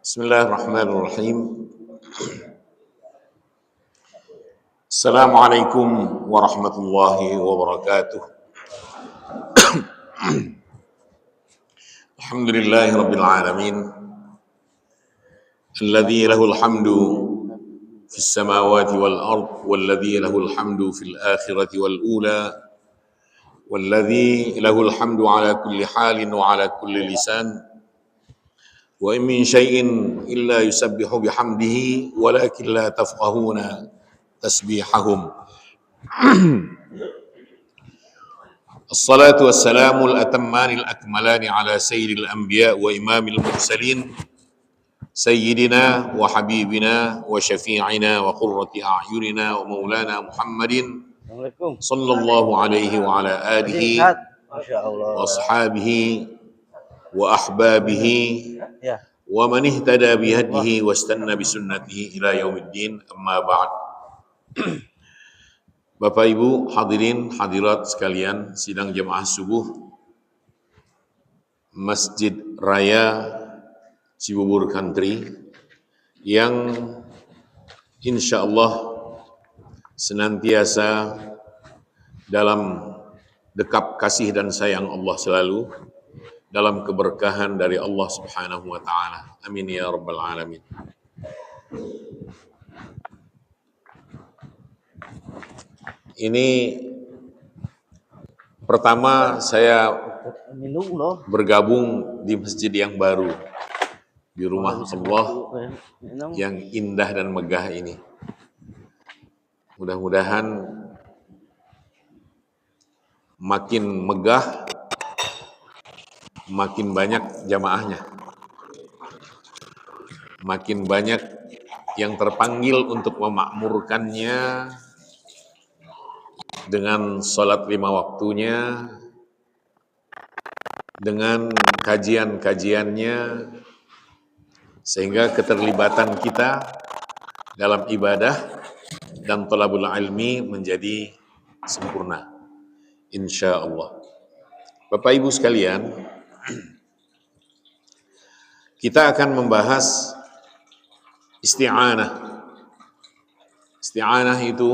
Bismillahirrahmanirrahim. Assalamualaikum warahmatullahi wabarakatuh. Alhamdulillahi rabbil alamin. Alladzi lahul hamdu fis samawati wal ard walladzi lahul hamdu fil akhirati wal ula walladzi lahul hamdu ala kulli halin wa ala kulli lisan. Wa in min syai'in illa yusabbihu bihamdihi walakin la tafqahuna tasbihahum. Assalatu wassalamu al-atammanil akmalani ala sayyidil anbiya wa imamil mursalin sayyidina wa habibina wa syafi'ina wa qurrati a'yunina wa maulana Muhammadin sallallahu alaihi wa ala alihi wa ashabihi wa ahbabihi wa man ihtada bihadihi wastanna bisunnatihi ila yaumiddin, amma ba'd. Bapak Ibu hadirin hadirat sekalian, sidang jemaah subuh Masjid Raya Cibubur Country yang insyaallah senantiasa dalam dekap kasih dan sayang Allah selalu, dalam keberkahan dari Allah Subhanahu wa taala. Amin ya rabbal alamin. Ini pertama saya bergabung di masjid yang baru, di rumah Allah yang indah dan megah ini. Mudah-mudahan makin megah, makin banyak jamaahnya, makin banyak yang terpanggil untuk memakmurkannya dengan sholat 5 waktunya, dengan kajian-kajiannya, sehingga keterlibatan kita dalam ibadah dan thalabul ilmi menjadi sempurna, insya Allah. Bapak Ibu sekalian, kita akan membahas isti'anah. Isti'anah itu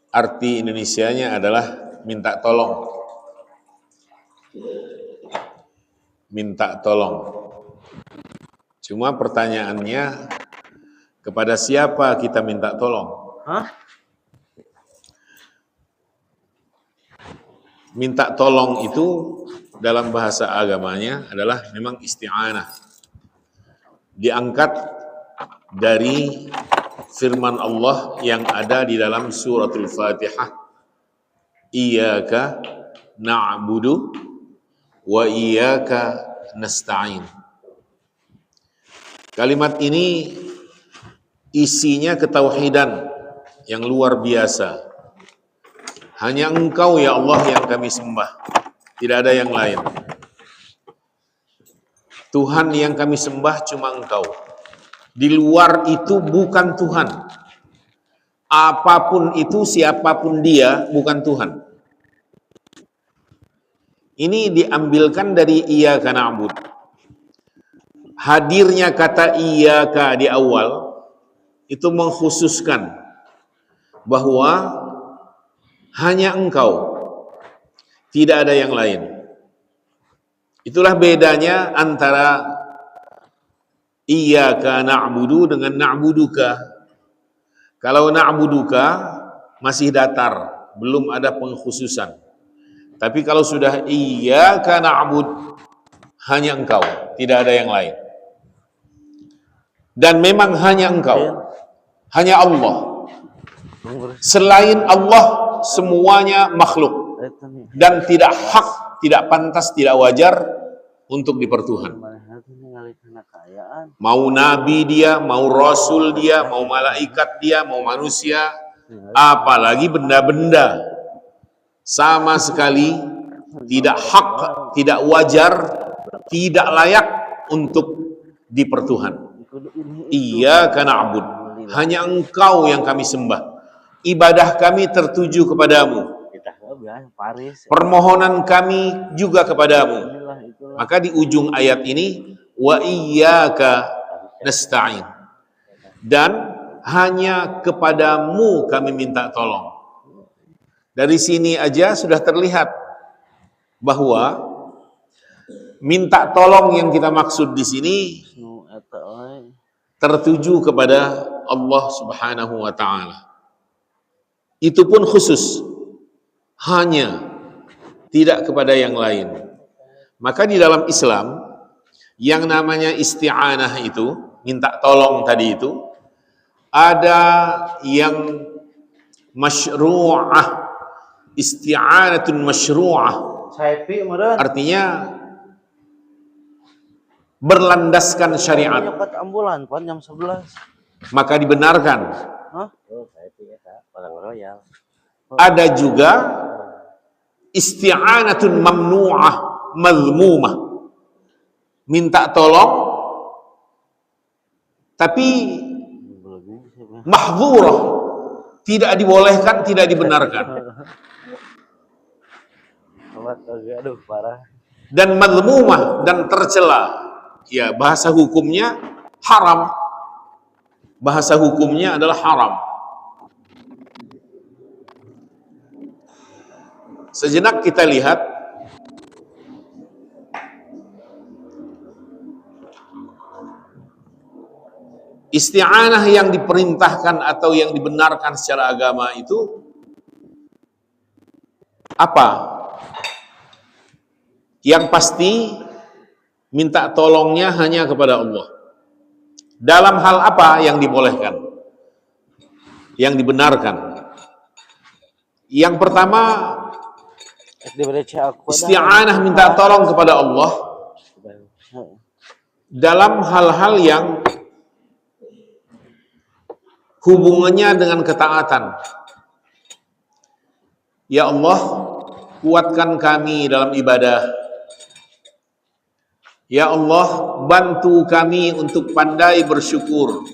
arti Indonesianya adalah minta tolong. Minta tolong. Cuma pertanyaannya, kepada siapa kita minta tolong? Minta tolong itu dalam bahasa agamanya adalah memang isti'anah. Diangkat dari firman Allah yang ada di dalam suratul Fatihah. Iyyaka na'budu wa iyyaka nasta'in. Kalimat ini isinya ketauhidan yang luar biasa. Hanya Engkau ya Allah yang kami sembah, tidak ada yang lain. Tuhan yang kami sembah cuma Engkau. Di luar itu bukan Tuhan. Apapun itu, siapapun dia, bukan Tuhan. Ini diambilkan dari iyyaka na'bud. Hadirnya kata iyyaka di awal itu mengkhususkan bahwa hanya Engkau, tidak ada yang lain. Itulah bedanya antara iyyaka na'budu dengan na'buduka. Kalau na'buduka masih datar, belum ada pengkhususan. Tapi kalau sudah iyyaka na'bud, hanya Engkau, tidak ada yang lain. Dan memang hanya Engkau, hanya Allah. Selain Allah semuanya makhluk dan tidak hak, tidak pantas, tidak wajar untuk dipertuhan. Mau nabi dia, mau rasul dia, mau malaikat dia, mau manusia, apalagi benda-benda, sama sekali tidak hak, tidak wajar, tidak layak untuk dipertuhan. Iyyaka na'bud, hanya Engkau yang kami sembah. Ibadah kami tertuju kepadamu. Permohonan kami juga kepadamu. Maka di ujung ayat ini, wa iyyaka nasta'in. Dan hanya kepadamu kami minta tolong. Dari sini aja sudah terlihat bahwa minta tolong yang kita maksud di sini tertuju kepada Allah Subhanahu wa taala. Itu pun khusus, hanya, tidak kepada yang lain. Maka di dalam Islam yang namanya isti'anah itu, minta tolong tadi itu, ada yang masyru'ah, isti'anatun masyru'ah. Artinya berlandaskan syariat. Maka dibenarkan. Ada juga isti'anatun mamnu'ah, mazmumah. Minta tolong tapi mahdzurah, tidak dibolehkan, tidak dibenarkan. Dan mazmumah, dan tercela. Ya, bahasa hukumnya haram. Bahasa hukumnya adalah haram. Sejenak kita lihat isti'anah yang diperintahkan atau yang dibenarkan secara agama itu apa? Yang pasti minta tolongnya hanya kepada Allah. Dalam hal apa yang dibolehkan? Yang dibenarkan? Yang pertama, isti'anah minta tolong kepada Allah dalam hal-hal yang hubungannya dengan ketaatan. Ya Allah, kuatkan kami dalam ibadah. Ya Allah, bantu kami untuk pandai bersyukur.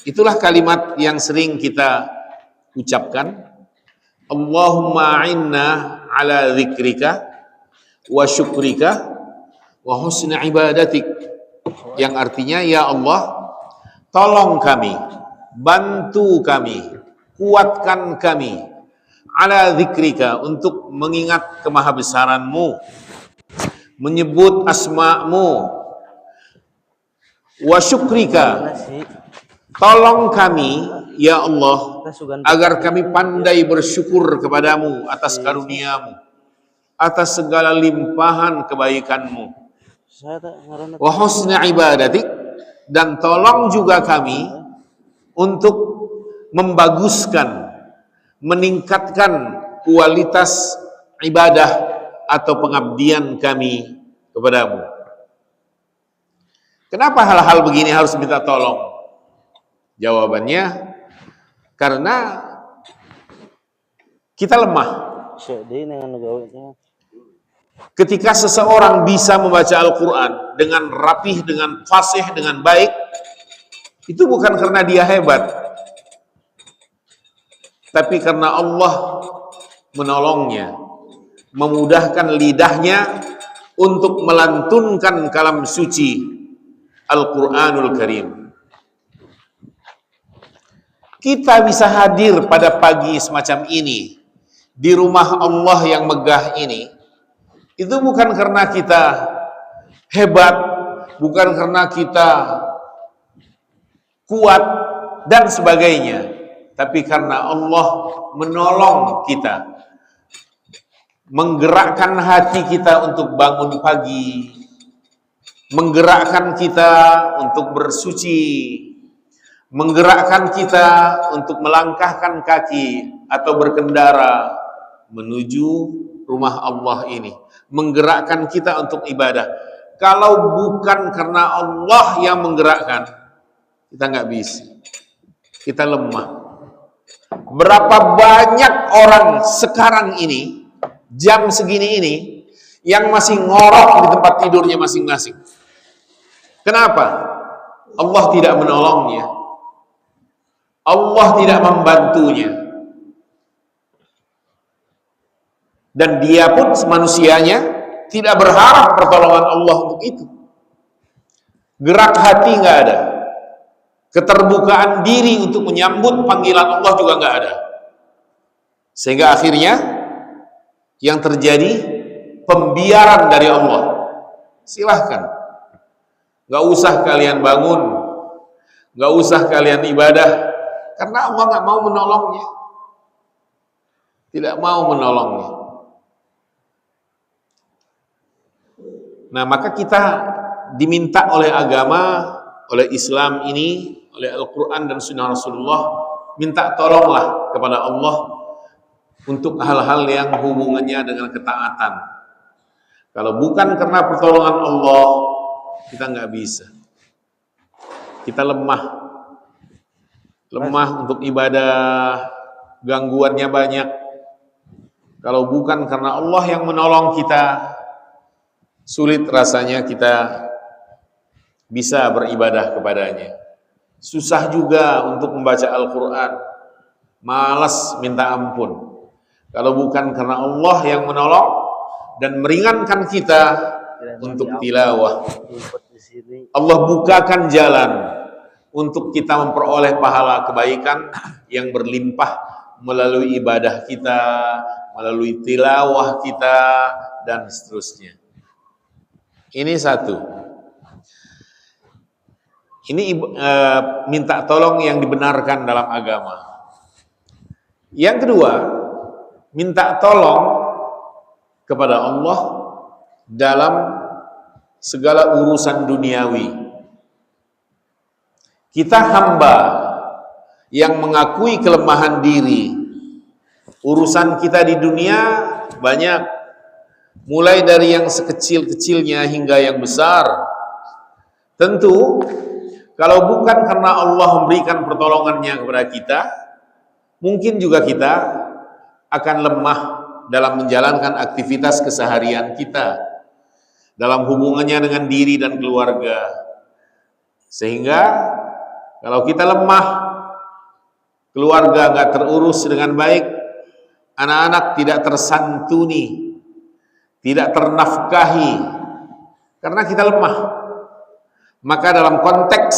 Itulah kalimat yang sering kita ucapkan. Allahumma a'inna ala dzikrika wa syukrika wa husni ibadatik. Yang artinya, ya Allah, tolong kami, bantu kami, kuatkan kami ala dzikrika, untuk mengingat kemahabesaran-Mu, menyebut asma-Mu, wa syukrika, tolong kami ya Allah agar kami pandai bersyukur kepadamu atas karunia-Mu, atas segala limpahan kebaikan-Mu, wa husni ibadatik, dan tolong juga kami untuk membaguskan, meningkatkan kualitas ibadah atau pengabdian kami kepadamu. Kenapa hal-hal begini harus minta tolong? Jawabannya, karena kita lemah. Ketika seseorang bisa membaca Al-Quran dengan rapih, dengan fasih, dengan baik, itu bukan karena dia hebat, tapi karena Allah menolongnya, memudahkan lidahnya untuk melantunkan kalam suci Al-Quranul Karim. Kita bisa hadir pada pagi semacam ini di rumah Allah yang megah ini, itu bukan karena kita hebat, bukan karena kita kuat dan sebagainya, tapi karena Allah menolong kita, menggerakkan hati kita untuk bangun pagi, menggerakkan kita untuk bersuci, menggerakkan kita untuk melangkahkan kaki atau berkendara menuju rumah Allah ini, menggerakkan kita untuk ibadah. Kalau bukan karena Allah yang menggerakkan, kita nggak bisa, kita lemah. Berapa banyak orang sekarang ini, jam segini ini, yang masih ngorok di tempat tidurnya masing-masing. Kenapa? Allah tidak menolongnya, Allah tidak membantunya, dan dia pun manusianya tidak berharap pertolongan Allah untuk itu. gerak hati nggak ada, keterbukaan diri untuk menyambut panggilan Allah juga nggak ada, sehingga akhirnya yang terjadi pembiaran dari Allah. Silahkan, nggak usah kalian bangun, nggak usah kalian ibadah, karena Allah nggak mau menolongnya, tidak mau menolongnya. Nah, maka kita diminta oleh agama, oleh Islam ini, oleh Al-Quran dan Sunnah Rasulullah, minta tolonglah kepada Allah untuk hal-hal yang hubungannya dengan ketaatan. Kalau bukan karena pertolongan Allah, kita nggak bisa. Kita lemah untuk ibadah, gangguannya banyak. Kalau bukan karena Allah yang menolong kita, sulit rasanya kita bisa beribadah kepadanya. Susah juga untuk membaca Al-Quran, malas minta ampun. Kalau bukan karena Allah yang menolong dan meringankan kita untuk tilawah, Allah bukakan jalan untuk kita memperoleh pahala kebaikan yang berlimpah melalui ibadah kita, melalui tilawah kita, dan seterusnya. Ini satu. Ini minta tolong yang dibenarkan dalam agama. Yang kedua, minta tolong kepada Allah dalam segala urusan duniawi. Kita hamba yang mengakui kelemahan diri. Urusan kita di dunia banyak, mulai dari yang sekecil-kecilnya hingga yang besar. Tentu, kalau bukan karena Allah memberikan pertolongannya kepada kita, mungkin juga kita akan lemah dalam menjalankan aktivitas keseharian kita, dalam hubungannya dengan diri dan keluarga. Sehingga kalau kita lemah, keluarga nggak terurus dengan baik, anak-anak tidak tersantuni, tidak ternafkahi, karena kita lemah. Maka dalam konteks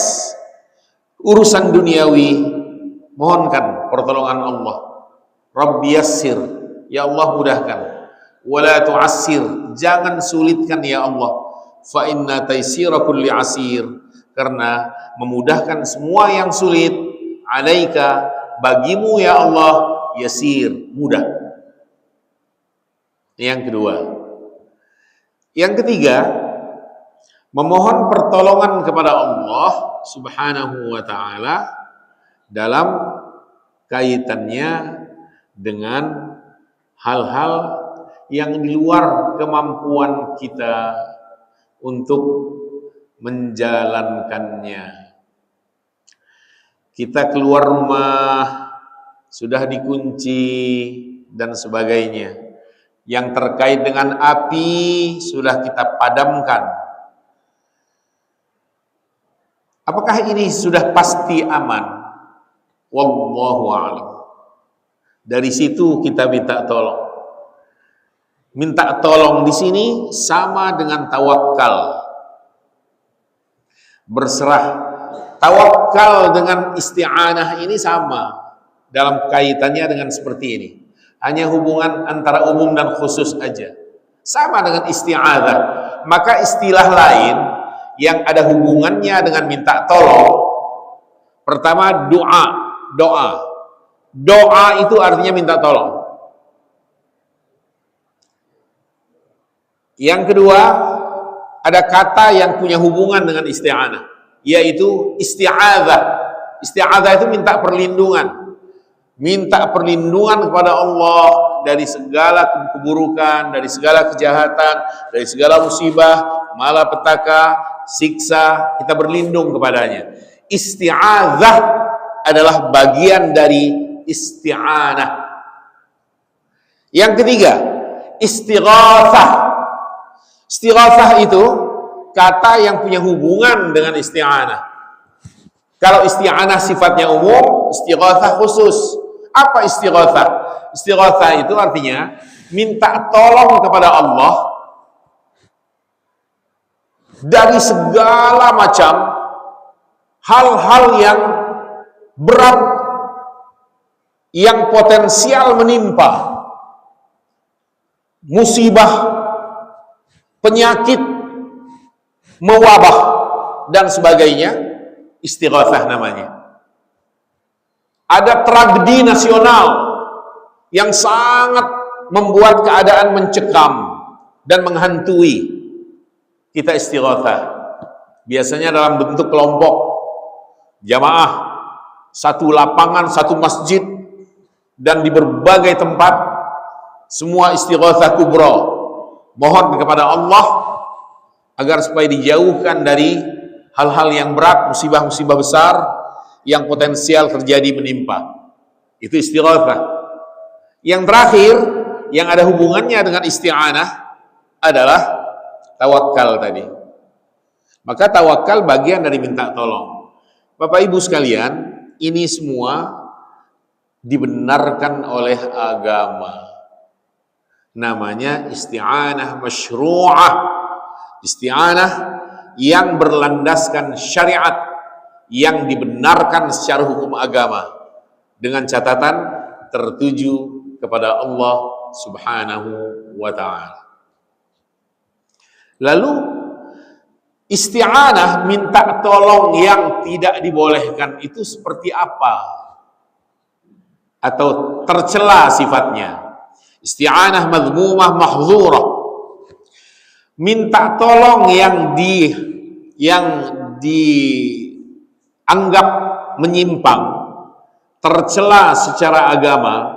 urusan duniawi, mohonkan pertolongan Allah. Rabbi yassir, ya Allah mudahkan. Wala tu'assir, jangan sulitkan ya Allah. Fa inna taysira kulli asir, karena memudahkan semua yang sulit, alaika, bagimu ya Allah, yasir, mudah. Yang kedua. Yang ketiga, memohon pertolongan kepada Allah Subhanahu wa ta'ala dalam kaitannya dengan hal-hal yang di luar kemampuan kita untuk menjalankannya. Kita keluar rumah, sudah dikunci dan sebagainya. Yang terkait dengan api sudah kita padamkan. Apakah ini sudah pasti aman? Wallahu a'lam. Dari situ kita minta tolong. Minta tolong di sini sama dengan tawakal. Berserah. Tawakal dengan isti'anah ini sama dalam kaitannya dengan seperti ini. Hanya hubungan antara umum dan khusus aja. Sama dengan isti'adzah. Maka istilah lain yang ada hubungannya dengan minta tolong, pertama doa. Doa itu artinya minta tolong. Yang kedua, ada kata yang punya hubungan dengan isti'anah, yaitu isti'adzah. Isti'adzah itu minta perlindungan. Minta perlindungan kepada Allah dari segala keburukan, dari segala kejahatan, dari segala musibah, malapetaka, siksa, kita berlindung kepadanya. Isti'adzah adalah bagian dari isti'anah. Yang ketiga, istighatsah. Istighatsah itu kata yang punya hubungan dengan isti'anah. Kalau isti'anah sifatnya umum, istighatsah khusus. Apa istighatsah? Istighatsah itu artinya minta tolong kepada Allah dari segala macam hal-hal yang berat yang potensial menimpa, musibah, penyakit, mewabah dan sebagainya. Istighatsah namanya. Ada tragedi nasional yang sangat membuat keadaan mencekam dan menghantui. Kita istighatsah. Biasanya dalam bentuk kelompok, jamaah, satu lapangan, satu masjid, dan di berbagai tempat, semua istighatsah kubra. Mohon kepada Allah agar supaya dijauhkan dari hal-hal yang berat, musibah-musibah besar yang potensial terjadi menimpa. Itu istighatsah. Yang terakhir, yang ada hubungannya dengan isti'anah adalah tawakal tadi. Maka tawakal bagian dari minta tolong. Bapak Ibu sekalian, ini semua dibenarkan oleh agama. Namanya isti'anah masyru'ah. Isti'anah yang berlandaskan syariat, yang dibenarkan secara hukum agama, dengan catatan tertuju kepada Allah Subhanahu wa ta'ala. Lalu isti'anah, minta tolong yang tidak dibolehkan itu seperti apa? Atau tercela sifatnya. Isti'anah madhmumah mahdzurah. Minta tolong yang dianggap menyimpang, tercela secara agama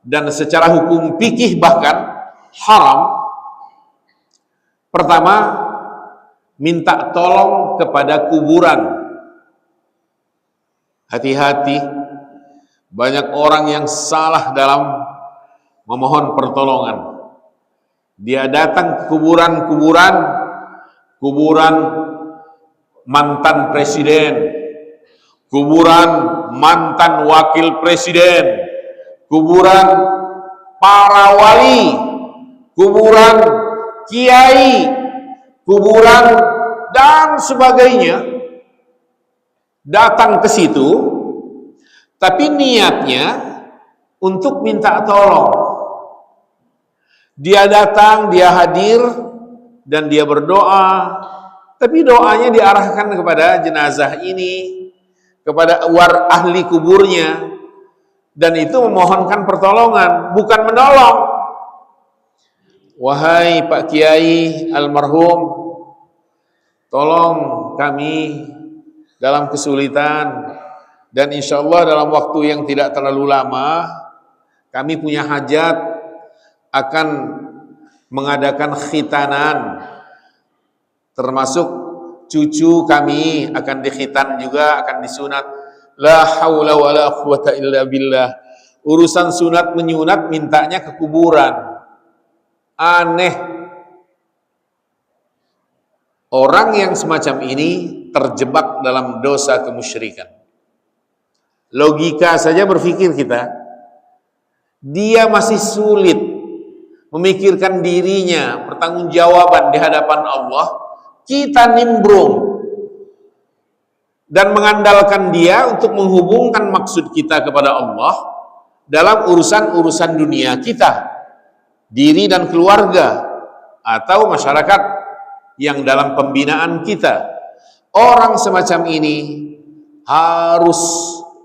dan secara hukum fikih bahkan haram. Pertama, minta tolong kepada kuburan. Hati-hati, banyak orang yang salah dalam memohon pertolongan. Dia datang ke kuburan mantan presiden, kuburan mantan wakil presiden, kuburan para wali, kuburan kiai, kuburan dan sebagainya. Datang ke situ, tapi niatnya untuk minta tolong. Dia datang, dia hadir, dan dia berdoa, tapi doanya diarahkan kepada jenazah ini, kepada ahli kuburnya, dan itu memohonkan pertolongan, bukan menolong. Wahai Pak Kiai almarhum, tolong kami dalam kesulitan, dan insya Allah dalam waktu yang tidak terlalu lama, kami punya hajat, akan mengadakan khitanan, termasuk cucu kami akan dikhitan juga, akan disunat. La haula wa la quwata illa billah. Urusan sunat menyunat mintanya ke kuburan. Aneh. Orang yang semacam ini terjebak dalam dosa kemusyrikan. Logika saja berpikir kita, dia masih sulit memikirkan dirinya, pertanggungjawaban di hadapan Allah, kita nimbrung dan mengandalkan dia untuk menghubungkan maksud kita kepada Allah dalam urusan-urusan dunia kita, diri dan keluarga, atau masyarakat yang dalam pembinaan kita. Orang semacam ini harus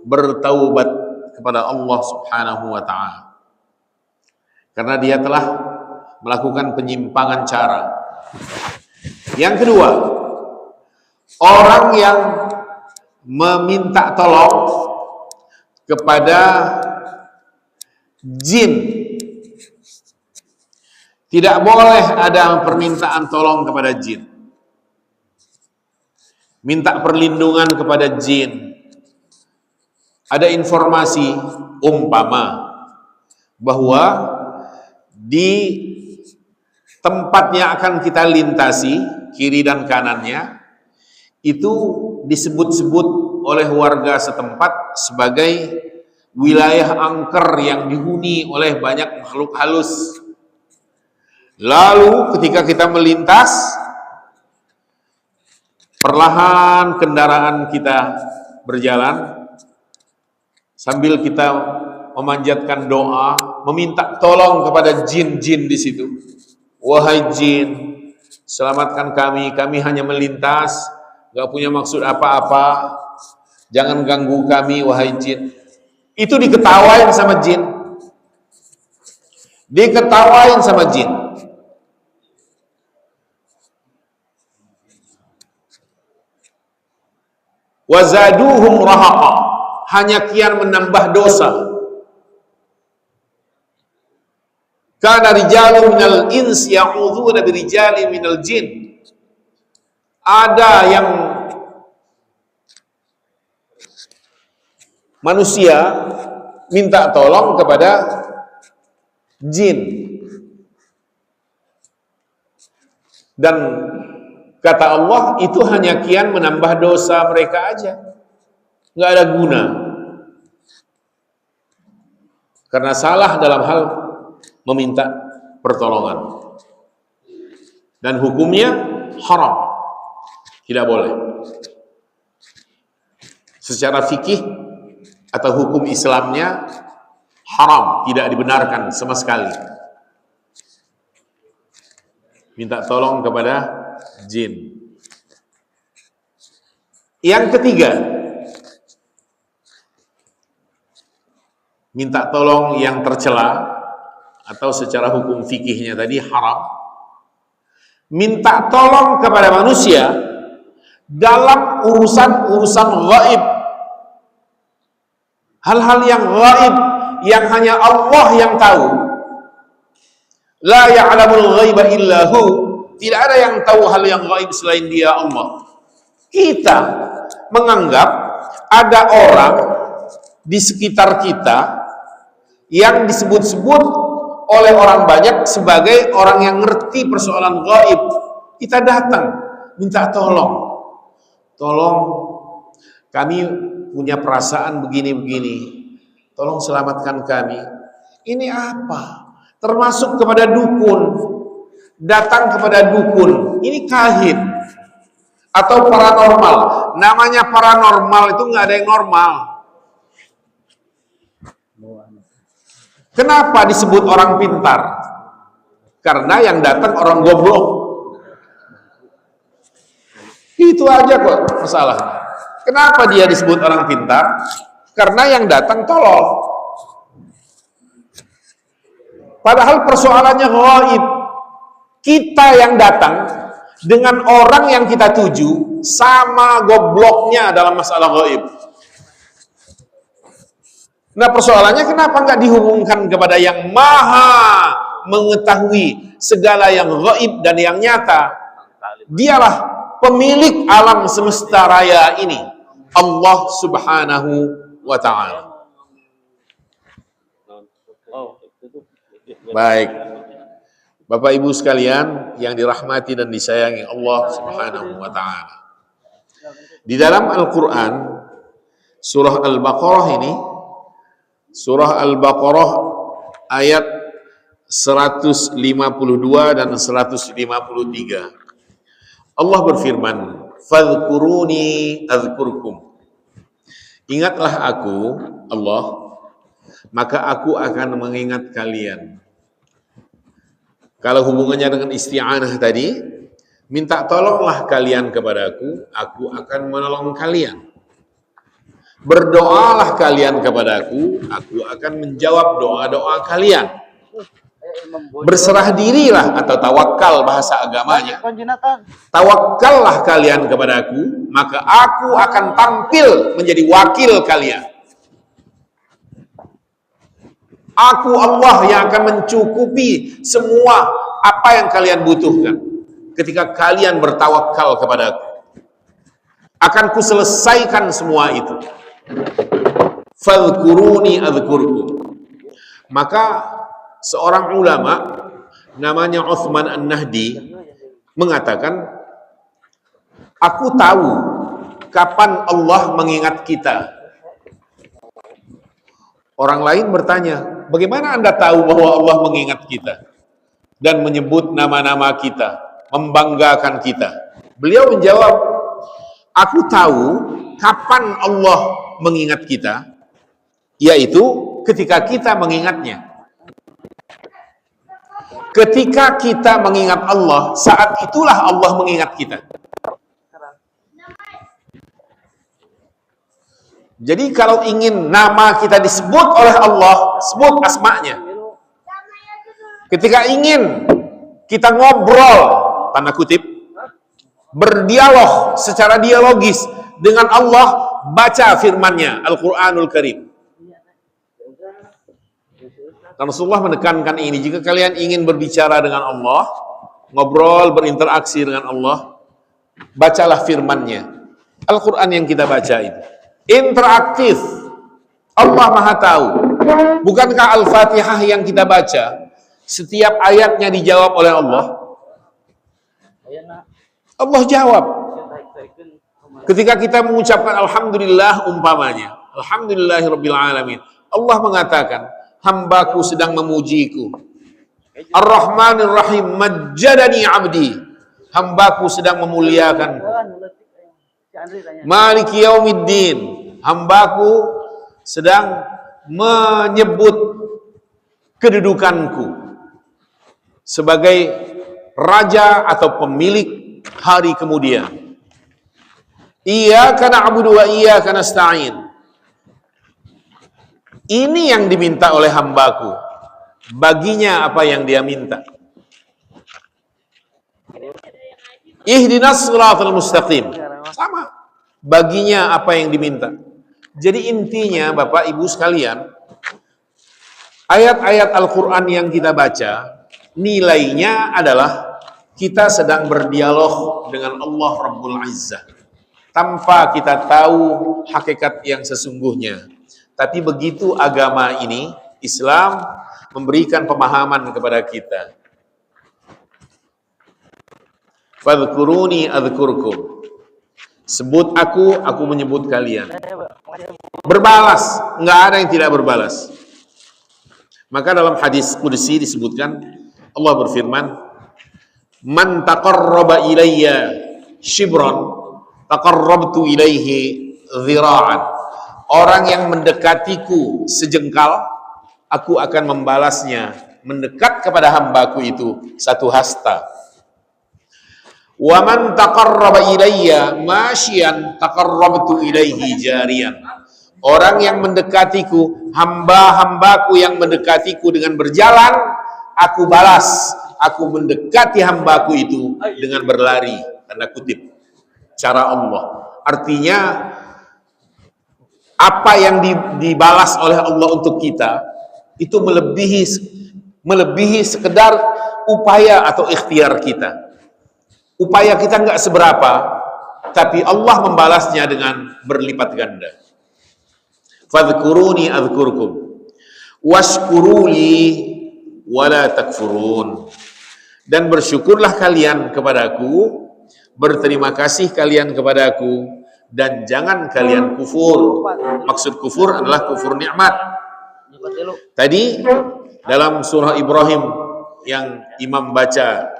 bertaubat kepada Allah Subhanahu wa ta'ala, karena dia telah melakukan penyimpangan cara. Yang kedua, orang yang meminta tolong kepada jin. Tidak boleh ada permintaan tolong kepada jin. Minta perlindungan kepada jin. Ada informasi umpama bahwa di tempat yang akan kita lintasi, kiri dan kanannya, itu disebut-sebut oleh warga setempat sebagai wilayah angker yang dihuni oleh banyak makhluk halus. Lalu ketika kita melintas, Perlahan kendaraan kita berjalan sambil kita memanjatkan doa, meminta tolong kepada jin-jin di situ. Wahai jin, selamatkan kami, kami hanya melintas, gak punya maksud apa-apa, jangan ganggu kami wahai jin. Itu diketawain sama jin. Diketawain sama jin. Wazaduhum rahaqa, hanya kian menambah dosa. Kana rijalun minal ins ya'udzuuna birijali minal jin. Ada yang manusia minta tolong kepada jin. Dan kata Allah, itu hanya kian menambah dosa mereka aja. Nggak ada guna. Karena salah dalam hal meminta pertolongan. Dan hukumnya haram. Tidak boleh. Secara fikih atau hukum Islamnya haram, tidak dibenarkan sama sekali. Minta tolong kepada jin. Yang ketiga, minta tolong yang tercela atau secara hukum fikihnya tadi haram. Minta tolong kepada manusia dalam urusan-urusan gaib. Hal-hal yang gaib yang hanya Allah yang tahu. La ya'lamul ghaiba illahu. Tidak ada yang tahu hal yang gaib selain Dia, Allah. Kita menganggap ada orang di sekitar kita yang disebut-sebut oleh orang banyak sebagai orang yang ngerti persoalan gaib. Kita datang minta tolong. Tolong, kami punya perasaan begini-begini. Tolong selamatkan kami. Ini apa? Termasuk kepada dukun. Datang kepada dukun. Ini kahin. Atau paranormal. Namanya paranormal itu nggak ada yang normal. Kenapa disebut orang pintar? Karena yang datang orang goblok. Itu aja kok masalahnya. Kenapa dia disebut orang pintar? Karena yang datang tolol. Padahal persoalannya gaib. Kita yang datang dengan orang yang kita tuju sama gobloknya dalam masalah gaib. Nah, persoalannya kenapa nggak dihubungkan kepada yang maha mengetahui segala yang gaib dan yang nyata? Dialah pemilik alam semesta raya ini, Allah Subhanahu wa ta'ala. Baik, Bapak Ibu sekalian yang dirahmati dan disayangi Allah Subhanahu wa ta'ala. Di dalam Al-Quran, surah Al-Baqarah ini, surah Al-Baqarah ayat 152 dan 153. Allah berfirman, "Fadhkuruni adzkurkum." Ingatlah aku, Allah, maka aku akan mengingat kalian. Kalau hubungannya dengan isti'anah tadi, minta tolonglah kalian kepadaku, aku akan menolong kalian. Berdoalah kalian kepadaku, aku akan menjawab doa-doa kalian. Berserah dirilah atau tawakal bahasa agamanya. Tawakallah kalian kepadaku, maka aku akan tampil menjadi wakil kalian. Aku Allah yang akan mencukupi semua apa yang kalian butuhkan ketika kalian bertawakal kepadaku. Akan kuselesaikan semua itu. Fadhkuruni adzkurkum. Maka seorang ulama namanya Uthman An-Nahdi mengatakan, aku tahu kapan Allah mengingat kita. Orang lain bertanya, bagaimana Anda tahu bahwa Allah mengingat kita dan menyebut nama-nama kita, membanggakan kita? Beliau menjawab, Aku tahu kapan Allah mengingat kita, yaitu ketika kita mengingatnya. Ketika kita mengingat Allah, saat itulah Allah mengingat kita. Jadi kalau ingin nama kita disebut oleh Allah, sebut asma'nya. Ketika ingin kita ngobrol, tanda kutip, berdialog secara dialogis dengan Allah, baca firman-Nya, Al-Quranul Karim. Rasulullah menekankan ini, jika kalian ingin berbicara dengan Allah, ngobrol, berinteraksi dengan Allah, bacalah firman-Nya. Al-Quran yang kita baca itu interaktif. Allah Maha tahu. Bukankah Al-Fatihah yang kita baca, setiap ayatnya dijawab oleh Allah? Allah jawab. Ketika kita mengucapkan Alhamdulillah umpamanya, Alhamdulillahirabbil alamin, Allah mengatakan, hambaku sedang memujiku. Ar-Rahmanir Rahim, majjadani abdi, hambaku sedang memuliakanku. Maliki yaumiddin, hambaku sedang menyebut kedudukanku sebagai raja atau pemilik hari kemudian. Iyyaka na'budu wa iyyaka nasta'in. Ini yang diminta oleh hambaku. Baginya apa yang dia minta. Ihdinas shiratal mustaqim. Sama. Baginya apa yang diminta. Jadi intinya Bapak Ibu sekalian, ayat-ayat Al-Quran yang kita baca, nilainya adalah kita sedang berdialog dengan Allah Rabbul Izzah. Tanpa kita tahu hakikat yang sesungguhnya. Tapi begitu agama ini, Islam, memberikan pemahaman kepada kita. Fadhkuruni adzkurkum. Sebut aku menyebut kalian. Berbalas, enggak ada yang tidak berbalas. Maka dalam hadis qudsi disebutkan, Allah berfirman, "Man taqarraba ilayya shibran, taqarrabtu ilaihi dhira'an." Orang yang mendekatiku sejengkal, aku akan membalasnya mendekat kepada hambaku itu satu hasta. Wa man taqarraba ilayya masyian taqarrabtu ilaihi jariyan. Orang yang mendekatiku, hamba-hambaku yang mendekatiku dengan berjalan, aku balas, aku mendekati hambaku itu dengan berlari, tanda kutip. Cara Allah. Artinya apa yang dibalas oleh Allah untuk kita itu melebihi sekedar upaya atau ikhtiar kita. Upaya kita nggak seberapa, tapi Allah membalasnya dengan berlipat ganda. Fadhkuruni adzkurkum washkuruli wala takfurun. Dan bersyukurlah kalian kepadaku, berterima kasih kalian kepadaku, dan jangan kalian kufur. Maksud kufur adalah kufur nikmat. Tadi dalam surah Ibrahim yang imam baca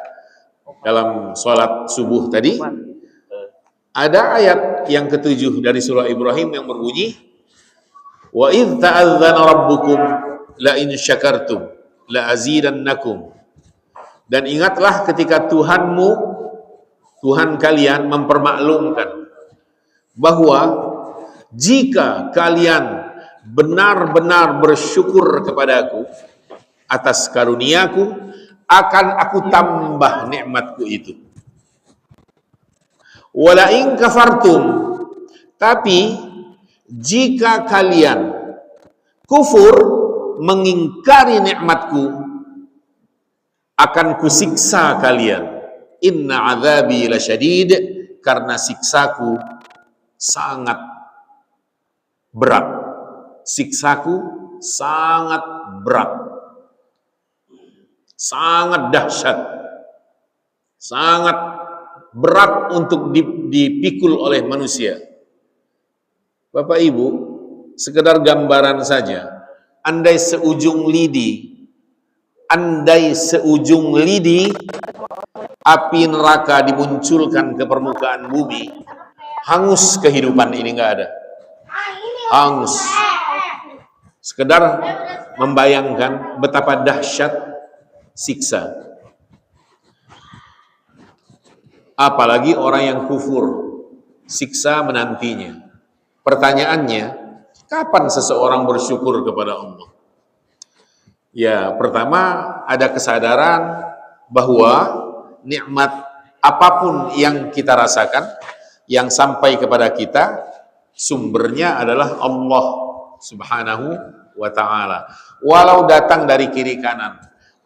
dalam sholat subuh tadi, ada ayat yang ketujuh dari surah Ibrahim yang berbunyi, wa idh ta'adzana rabbukum la in syakartum la azidannakum. Dan ingatlah ketika Tuhanmu, Tuhan kalian mempermaklumkan bahwa jika kalian benar-benar bersyukur kepadaku atas karuniaku, akan aku tambah nikmatku itu. Wala in kafartum, tapi jika kalian kufur, mengingkari nikmatku, akan kusiksa kalian. Inna azabi lasyadid, karena siksaku sangat berat. Siksaku sangat berat. Sangat dahsyat, sangat berat untuk dipikul oleh manusia. Bapak Ibu, sekedar gambaran saja, andai seujung lidi api neraka dimunculkan ke permukaan bumi, Hangus kehidupan ini, nggak ada. Hangus. Sekedar membayangkan betapa dahsyat siksa. Apalagi orang yang kufur, siksa menantinya. Pertanyaannya, kapan seseorang bersyukur kepada Allah? Ya, pertama ada kesadaran bahwa nikmat apapun yang kita rasakan, yang sampai kepada kita, sumbernya adalah Allah Subhanahu wa ta'ala. Walau datang dari kiri kanan,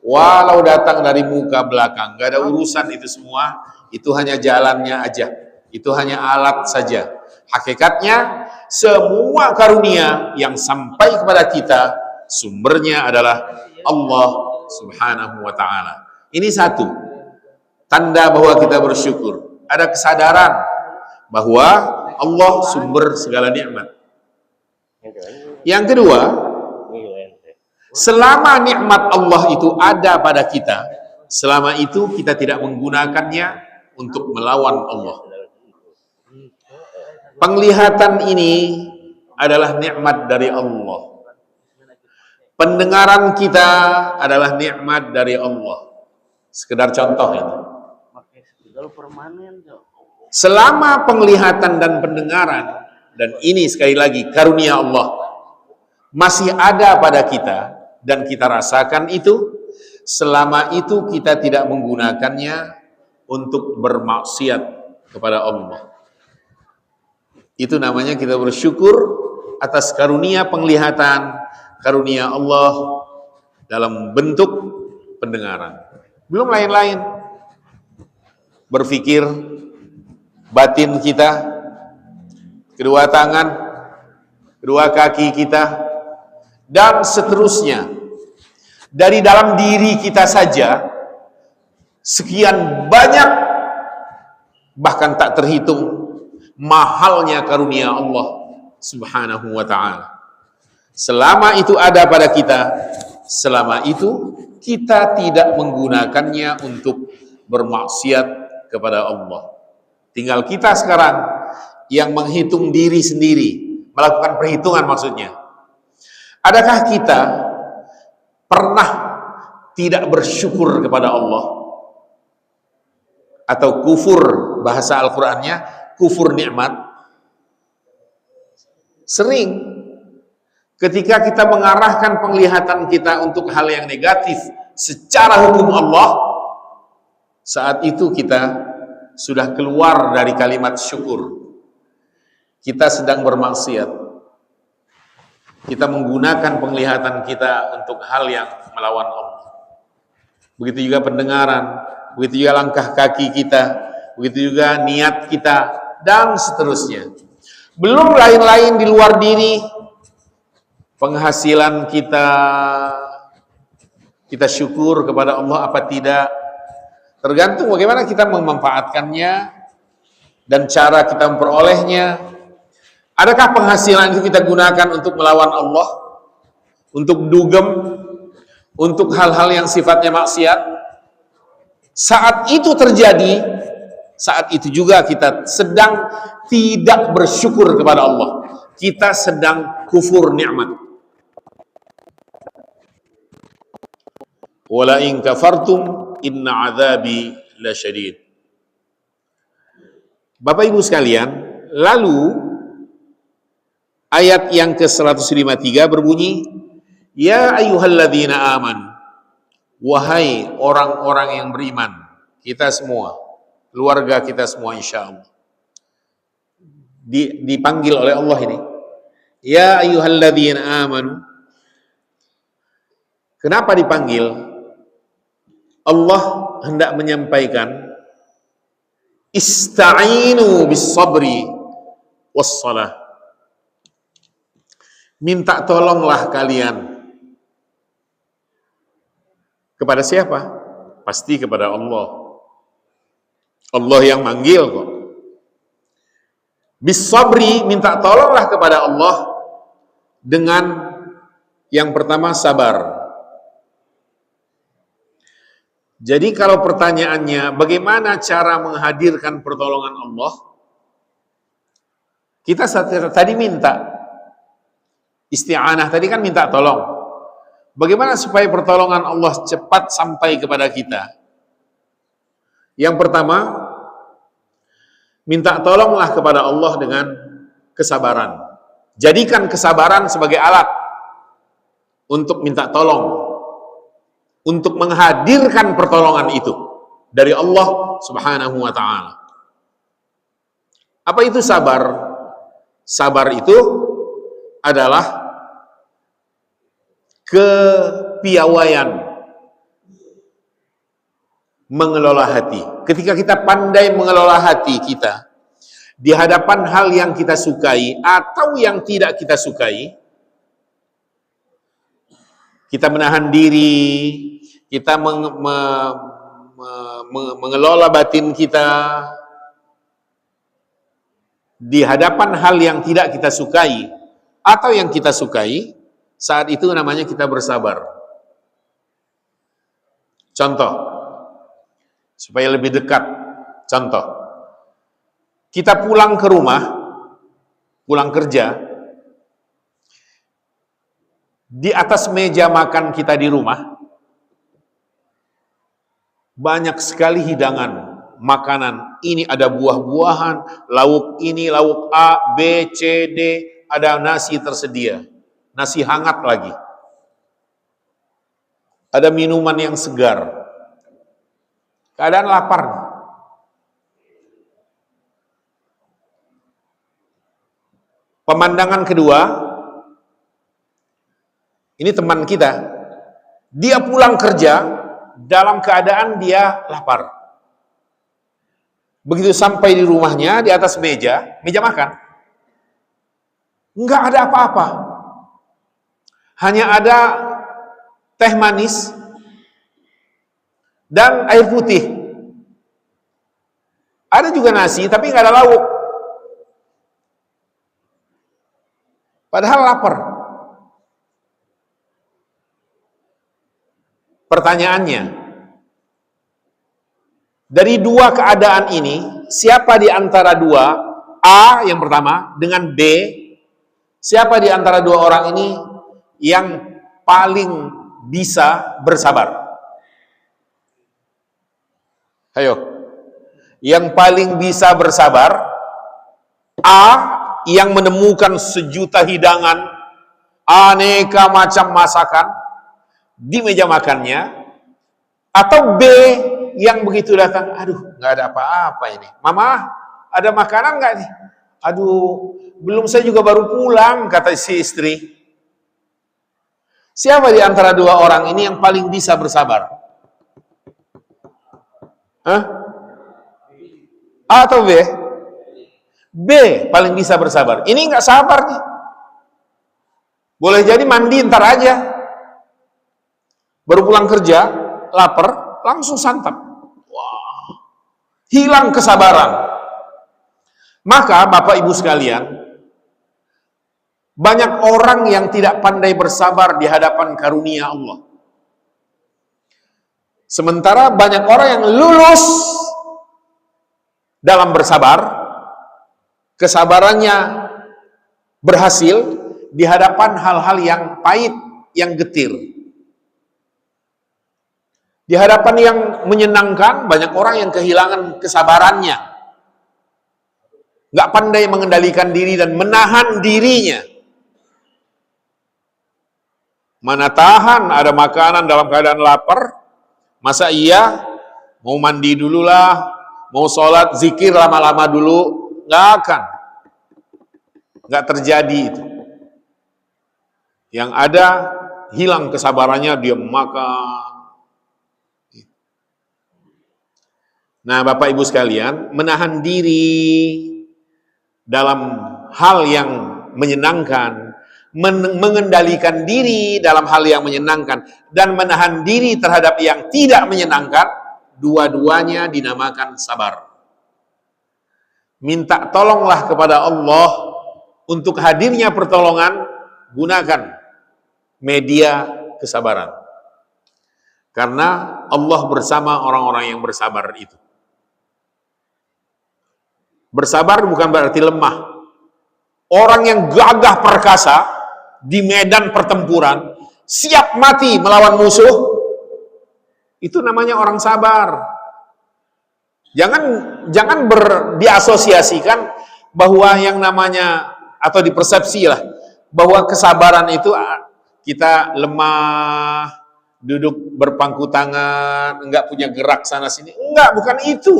walau datang dari muka belakang, gak ada urusan itu semua, itu hanya jalannya aja, itu hanya alat saja. Hakikatnya semua karunia yang sampai kepada kita, sumbernya adalah Allah Subhanahu wa ta'ala. Ini satu tanda bahwa kita bersyukur, ada kesadaran bahwa Allah sumber segala nikmat. Yang kedua, selama nikmat Allah itu ada pada kita, selama itu kita tidak menggunakannya untuk melawan Allah. Penglihatan ini adalah nikmat dari Allah. Pendengaran kita adalah nikmat dari Allah. Sekedar contoh ini. Selama penglihatan dan pendengaran, dan ini sekali lagi karunia Allah, masih ada pada kita dan kita rasakan itu, selama itu kita tidak menggunakannya untuk bermaksiat kepada Allah. Itu namanya kita bersyukur atas karunia penglihatan, karunia Allah dalam bentuk pendengaran. Belum lain-lain. Berpikir, batin kita, kedua tangan, kedua kaki kita, dan seterusnya. Dari dalam diri kita saja, sekian banyak, bahkan tak terhitung, mahalnya karunia Allah Subhanahu wa ta'ala. Selama itu ada pada kita, selama itu kita tidak menggunakannya untuk bermaksiat kepada Allah. Tinggal kita sekarang yang menghitung diri sendiri, melakukan perhitungan maksudnya. Adakah kita pernah tidak bersyukur kepada Allah? Atau kufur, bahasa Al-Qur'annya kufur nikmat? Sering. Ketika kita mengarahkan penglihatan kita untuk hal yang negatif secara hukum Allah, saat itu kita sudah keluar dari kalimat syukur. Kita sedang bermaksiat. Kita menggunakan penglihatan kita untuk hal yang melawan Allah. Begitu juga pendengaran, begitu juga langkah kaki kita, begitu juga niat kita, dan seterusnya. Belum lain-lain di luar diri, penghasilan kita syukur kepada Allah apa tidak, tergantung bagaimana kita memanfaatkannya dan cara kita memperolehnya. Adakah penghasilan itu kita gunakan untuk melawan Allah, untuk dugem, untuk hal-hal yang sifatnya maksiat? Saat itu terjadi, saat itu juga kita sedang tidak bersyukur kepada Allah. Kita sedang kufur nikmat. Wala in kafartum inna adzabi lasyadid. Bapak Ibu sekalian, lalu ayat yang ke-153 berbunyi, ya ayyuhalladzina aman, wahai orang-orang yang beriman, kita semua, keluarga kita semua insyaallah. Dipanggil oleh Allah ini. Ya ayyuhalladzina amanu. Kenapa dipanggil? Allah hendak menyampaikan ista'inu bis-sabri was-salah. Minta tolonglah kalian. Kepada siapa? Pasti kepada Allah. Allah yang manggil kok. Bis-sabri, minta tolonglah kepada Allah dengan yang pertama sabar. Jadi kalau pertanyaannya bagaimana cara menghadirkan pertolongan Allah? Kita tadi minta isti'anah, tadi kan minta tolong. Bagaimana supaya pertolongan Allah cepat sampai kepada kita? Yang pertama, minta tolonglah kepada Allah dengan kesabaran. Jadikan kesabaran sebagai alat untuk minta tolong, untuk menghadirkan pertolongan itu dari Allah Subhanahu wa ta'ala. Apa itu sabar? Sabar itu adalah kepiawaian mengelola hati. Ketika kita pandai mengelola hati kita di hadapan hal yang kita sukai atau yang tidak kita sukai, kita menahan diri, kita mengelola batin kita di hadapan hal yang tidak kita sukai atau yang kita sukai, saat itu namanya kita bersabar. Contoh, supaya lebih dekat, contoh, kita pulang ke rumah, pulang kerja, di atas meja makan kita di rumah, banyak sekali hidangan makanan. Ini ada buah-buahan, lauk ini, lauk A, B, C, D, ada nasi tersedia, nasi hangat lagi. Ada minuman yang segar. Keadaan lapar. Pemandangan kedua, ini teman kita, dia pulang kerja dalam keadaan dia lapar. Begitu sampai di rumahnya, di atas meja makan, enggak ada apa-apa. Hanya ada teh manis dan air putih. Ada juga nasi, tapi enggak ada lauk. Padahal lapar. Pertanyaannya, dari dua keadaan ini, siapa di antara dua, A yang pertama dengan B, siapa di antara dua orang ini yang paling bisa bersabar? Ayo, yang paling bisa bersabar, A yang menemukan sejuta hidangan, aneka macam masakan di meja makannya, atau B yang begitu datang, aduh nggak ada apa-apa ini, mama ada makanan nggak nih? Aduh belum, saya juga baru pulang, kata si istri. Siapa di antara dua orang ini yang paling bisa bersabar? Hah? A atau B? B paling bisa bersabar. Ini nggak sabar nih. Boleh jadi mandi ntar aja. Baru pulang kerja, lapar, langsung santap. Wah, hilang kesabaran. Maka Bapak Ibu sekalian, banyak orang yang tidak pandai bersabar di hadapan karunia Allah. Sementara banyak orang yang lulus dalam bersabar, kesabarannya berhasil di hadapan hal-hal yang pahit, yang getir. Di hadapan yang menyenangkan, banyak orang yang kehilangan kesabarannya. Nggak pandai mengendalikan diri dan menahan dirinya. Mana tahan ada makanan dalam keadaan lapar, masa iya mau mandi dulu lah, mau sholat, zikir lama-lama dulu, nggak akan. Nggak terjadi itu. Yang ada, hilang kesabarannya, dia makan. Nah, Bapak Ibu sekalian, menahan diri dalam hal yang menyenangkan, mengendalikan diri dalam hal yang menyenangkan, dan menahan diri terhadap yang tidak menyenangkan, dua-duanya dinamakan sabar. Minta tolonglah kepada Allah untuk hadirnya pertolongan, gunakan media kesabaran. Karena Allah bersama orang-orang yang bersabar itu. Bersabar bukan berarti lemah. orang yang gagah perkasa di medan pertempuran, siap mati melawan musuh, itu namanya orang sabar. Jangan diasosiasikan bahwa yang namanya atau dipersepsi lah bahwa kesabaran itu kita lemah, duduk berpangku tangan, enggak punya gerak sana sini. Enggak, bukan itu.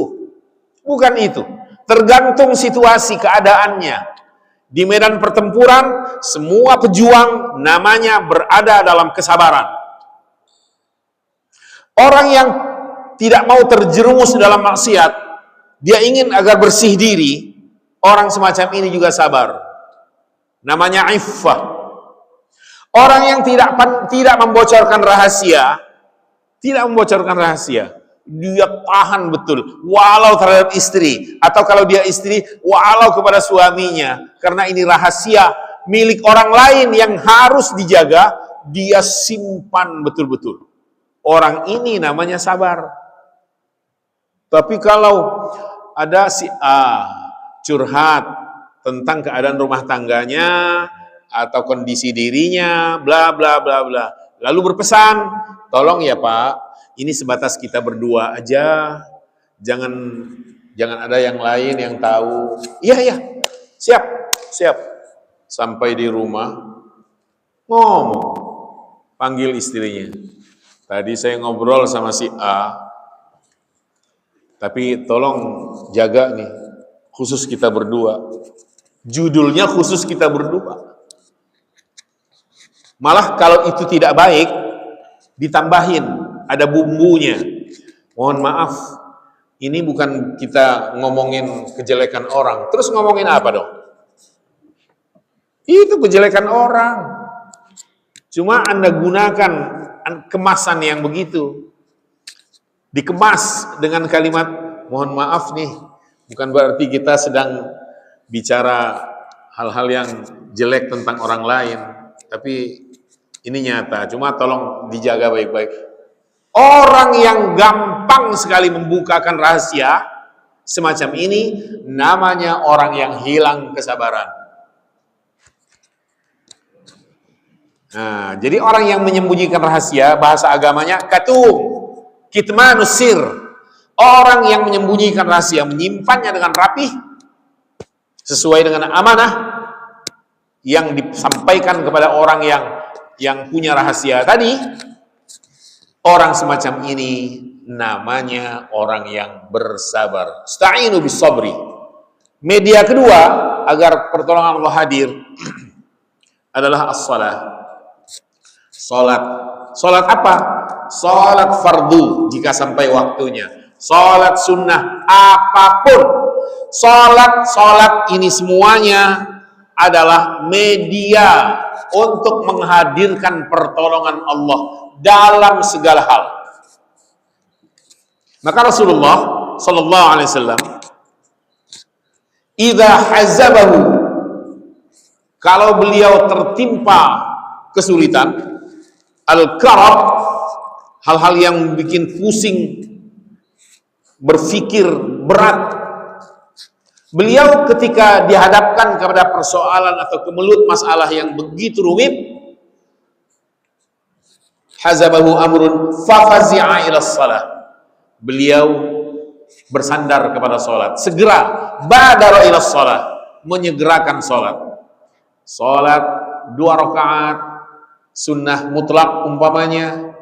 Bukan itu. Tergantung situasi keadaannya. Di medan pertempuran, semua pejuang namanya berada dalam kesabaran. Orang yang tidak mau terjerumus dalam maksiat, dia ingin agar bersih diri, orang semacam ini juga sabar. Namanya iffah. Orang yang tidak membocorkan rahasia, dia tahan betul, walau terhadap istri, atau kalau dia istri, walau kepada suaminya, karena ini rahasia milik orang lain yang harus dijaga, dia simpan betul-betul. Orang ini namanya sabar. Tapi kalau ada si A curhat tentang keadaan rumah tangganya atau kondisi dirinya, bla bla bla bla, lalu berpesan, tolong ya Pak, ini sebatas kita berdua aja, jangan ada yang lain yang tahu. Iya, siap. Sampai di rumah, ngomong, panggil istrinya. Tadi saya ngobrol sama si A, tapi tolong jaga nih, khusus kita berdua. Judulnya khusus kita berdua. Malah kalau itu tidak baik, ditambahin. Ada bumbunya. Mohon maaf, ini bukan kita ngomongin kejelekan orang. Terus ngomongin apa dong? Itu kejelekan orang. Cuma Anda gunakan kemasan yang begitu. Dikemas dengan kalimat, mohon maaf nih, bukan berarti kita sedang bicara hal-hal yang jelek tentang orang lain. Tapi ini nyata, cuma tolong dijaga baik-baik. Orang yang gampang sekali membukakan rahasia semacam ini namanya orang yang hilang kesabaran. Nah, jadi orang yang menyembunyikan rahasia, bahasa agamanya katum, kitmanus sir. Orang yang menyembunyikan rahasia, menyimpannya dengan rapih sesuai dengan amanah yang disampaikan kepada orang yang punya rahasia tadi. Orang semacam ini namanya orang yang bersabar. Sta'inu bis sabri. Media kedua agar pertolongan Allah hadir adalah as-salat. Salat apa? Salat fardu jika sampai waktunya. Salat sunnah apapun. Salat ini semuanya adalah media untuk menghadirkan pertolongan Allah dalam segala hal. Maka Rasulullah sallallahu alaihi wasallam idza hazabahu, kalau beliau tertimpa kesulitan, al-karab, hal-hal yang bikin pusing, berpikir berat, beliau ketika dihadapkan kepada persoalan atau kemelut masalah yang begitu rumit, hazabahu amrun fafazi'a ila shalah, beliau bersandar kepada salat, segera badara ila shalah, menyegerakan salat 2 rakaat sunnah mutlak umpamanya,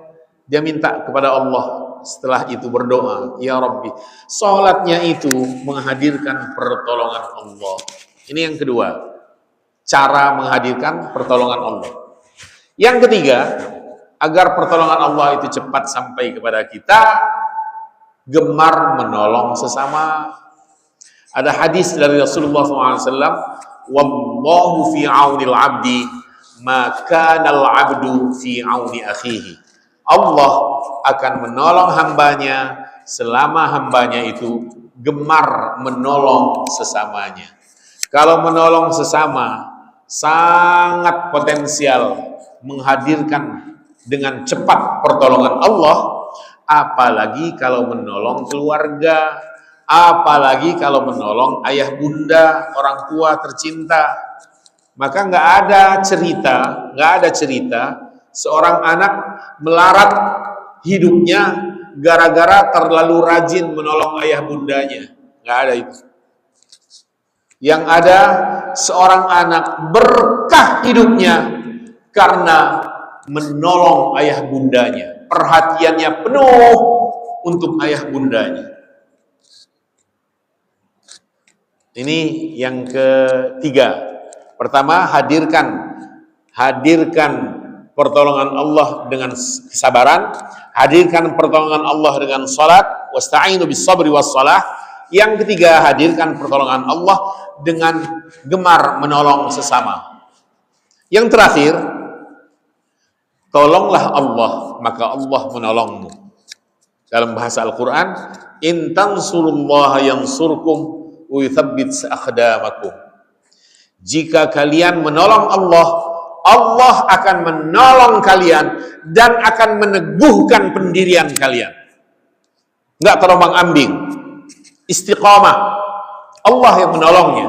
dia minta kepada Allah, setelah itu berdoa, ya Rabbi, salatnya itu menghadirkan pertolongan Allah. Ini yang kedua, cara menghadirkan pertolongan Allah. Yang ketiga, agar pertolongan Allah itu cepat sampai kepada kita, gemar menolong sesama. Ada hadis dari Rasulullah SAW, wallahu fi aunil abdi ma kana al abdu fi auni akhihi. Allah akan menolong hambanya selama hambanya itu gemar menolong sesamanya. Kalau menolong sesama sangat potensial menghadirkan dengan cepat pertolongan Allah, apalagi kalau menolong keluarga, apalagi kalau menolong ayah bunda, orang tua tercinta. Maka nggak ada cerita seorang anak melarat hidupnya gara-gara terlalu rajin menolong ayah bundanya. Nggak ada itu. Yang ada seorang anak berkah hidupnya karena menolong ayah bundanya. Perhatiannya penuh untuk ayah bundanya. Ini yang ketiga. Pertama, hadirkan pertolongan Allah dengan kesabaran, hadirkan pertolongan Allah dengan salat, wasta'inu bis sabri was shalah. Yang ketiga, hadirkan pertolongan Allah dengan gemar menolong sesama. Yang terakhir, tolonglah Allah, maka Allah menolongmu. Dalam bahasa Al-Quran, in tansurullaha yansurkum wa yuthabbit aqdamakum. Jika kalian menolong Allah, Allah akan menolong kalian dan akan meneguhkan pendirian kalian. Enggak terombang-ambing. Istiqamah. Allah yang menolongnya.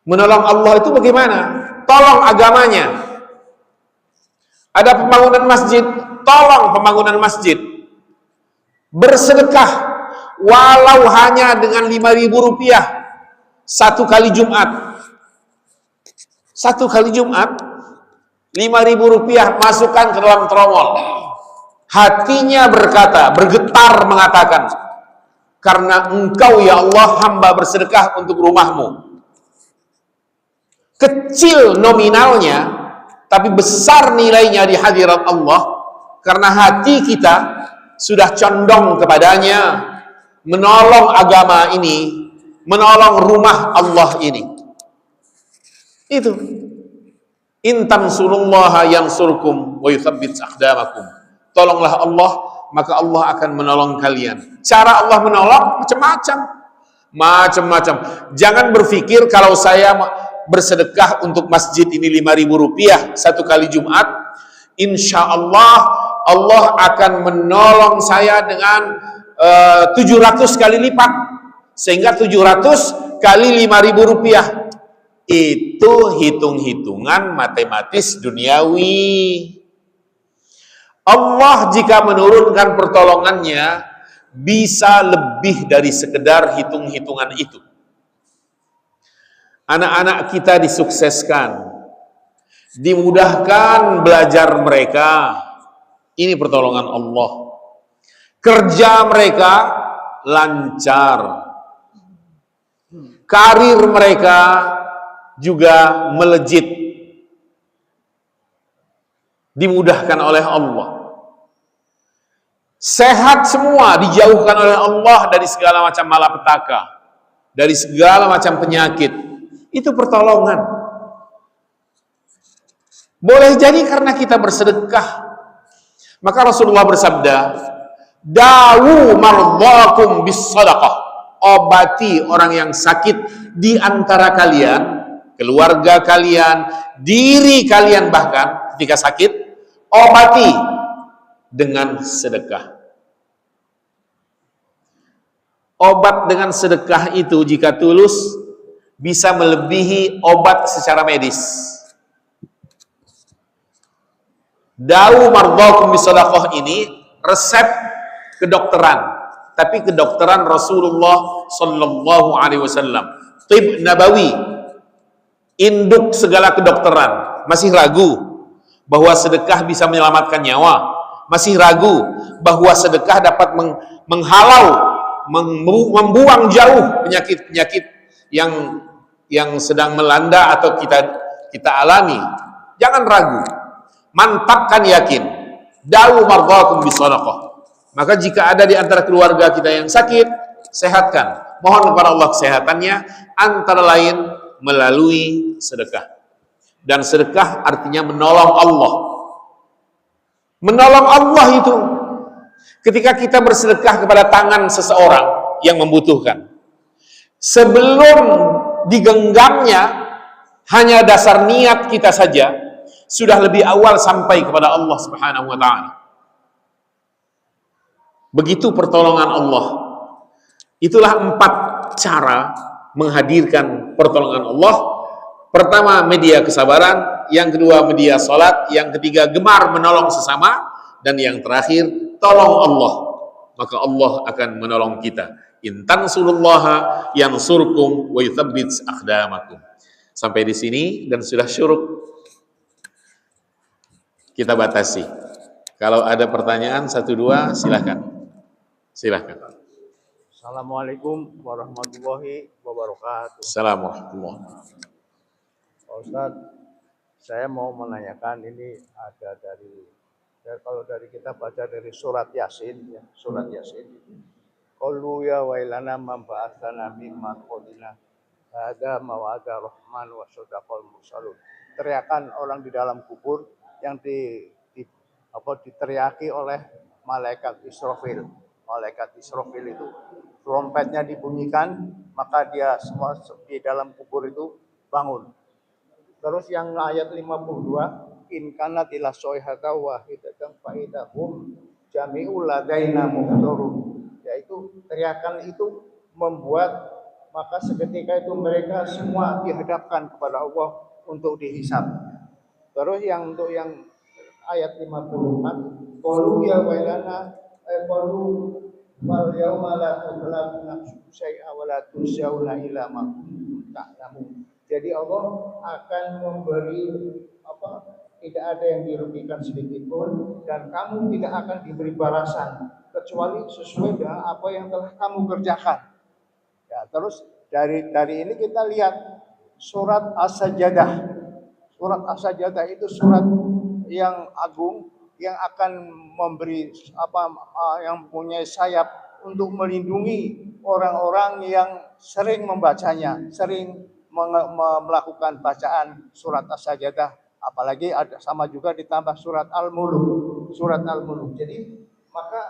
Menolong Allah itu bagaimana? Tolong agamanya. Ada pembangunan masjid, tolong pembangunan masjid. Bersedekah walau hanya dengan 5.000 rupiah satu kali Jumat. Satu kali Jumat 5.000 rupiah masukkan ke dalam tromol. Hatinya berkata, bergetar mengatakan, karena Engkau ya Allah hamba bersedekah untuk rumahmu. Kecil nominalnya, tapi besar nilainya di hadirat Allah, karena hati kita sudah condong kepadanya, menolong agama ini, menolong rumah Allah ini. Itu. In tansurullaha yansurkum wa yuthabbit aqdamakum. Tolonglah Allah, maka Allah akan menolong kalian. Cara Allah menolong macam-macam. Jangan berpikir kalau saya bersedekah untuk masjid ini 5.000 rupiah satu kali Jumat, insya Allah Allah akan menolong saya dengan 700 kali lipat, sehingga 700 kali 5.000 rupiah. Itu hitung-hitungan matematis duniawi. Allah jika menurunkan pertolongannya bisa lebih dari sekedar hitung-hitungan itu. Anak-anak kita disukseskan, dimudahkan belajar mereka, ini pertolongan Allah. Kerja mereka lancar, karir mereka juga melejit, dimudahkan oleh Allah. Sehat semua, dijauhkan oleh Allah dari segala macam malapetaka, dari segala macam penyakit. Itu pertolongan. Boleh jadi karena kita bersedekah. Maka Rasulullah bersabda, dawu mardhakum bis sadaqah. Obati orang yang sakit di antara kalian, keluarga kalian, diri kalian bahkan ketika sakit, obati dengan sedekah. Obat dengan sedekah itu jika tulus bisa melebihi obat secara medis. Dawu mardhakum bisadaqah ini resep kedokteran, tapi kedokteran Rasulullah sallallahu alaihi wasallam. Tib nabawi, induk segala kedokteran. Masih ragu bahwa sedekah bisa menyelamatkan nyawa? Masih ragu bahwa sedekah dapat menghalau, membuang jauh penyakit-penyakit yang sedang melanda atau kita alami? Jangan ragu, mantapkan yakin. Dawu mardhakum bisadaqah. Maka jika ada di antara keluarga kita yang sakit, sehatkan. Mohon kepada Allah kesehatannya, antara lain melalui sedekah. Dan sedekah artinya menolong Allah. Menolong Allah itu ketika kita bersedekah kepada tangan seseorang yang membutuhkan. Sebelum digenggamnya, hanya dasar niat kita saja sudah lebih awal sampai kepada Allah Subhanahu wa taala. Begitu pertolongan Allah. Itulah 4 cara menghadirkan pertolongan Allah. Pertama, media kesabaran. Yang kedua, media salat. Yang ketiga, gemar menolong sesama. Dan yang terakhir, tolong Allah. Maka Allah akan menolong kita. In tansurullaha yansurkum wa yuthabbit aqdamakum. Sampai di sini dan sudah syuruk. Kita batasi. Kalau ada pertanyaan 1-2 silahkan. Silahkan. Assalamualaikum warahmatullahi wabarakatuh. Assalamualaikum. Pak Ustadz, saya mau menanyakan, ini ada kalau dari kita baca dari surat Yasin, ya, surat Yasin. Qalu ya wailana man ba'atsana min marqadina hadza mawa'ada rahman wa sadaqal mursalun. Teriakan orang di dalam kubur yang diteriaki oleh malaikat Israfil. Malaikat Israfil itu trompetnya dibunyikan, maka dia semua di dalam kubur itu bangun. Terus yang ayat 52, in kanat ila soihata wahidatan faidahum jami'ul ladaina muhdarun. Yaitu teriakan itu membuat maka seketika itu mereka semua dihadapkan kepada Allah untuk dihisab. Terus untuk yang ayat 54, qalu ya wailana qalu wal yauma la tudlamu nafsun syai'a wa la tusyauna ila ma kuntum ta'lamun. Jadi Allah akan memberi tidak ada yang dirugikan sedikit pun dan kamu tidak akan diberi balasan kecuali sesuai dengan apa yang telah kamu kerjakan. Ya, terus dari ini kita lihat surat As-Sajdah. Surat As-Sajdah itu surat yang agung yang akan memberi yang punya sayap untuk melindungi orang-orang yang sering membacanya, sering melakukan bacaan surat As-Sajdah, apalagi ada sama juga ditambah surat Al-Mulk, Jadi maka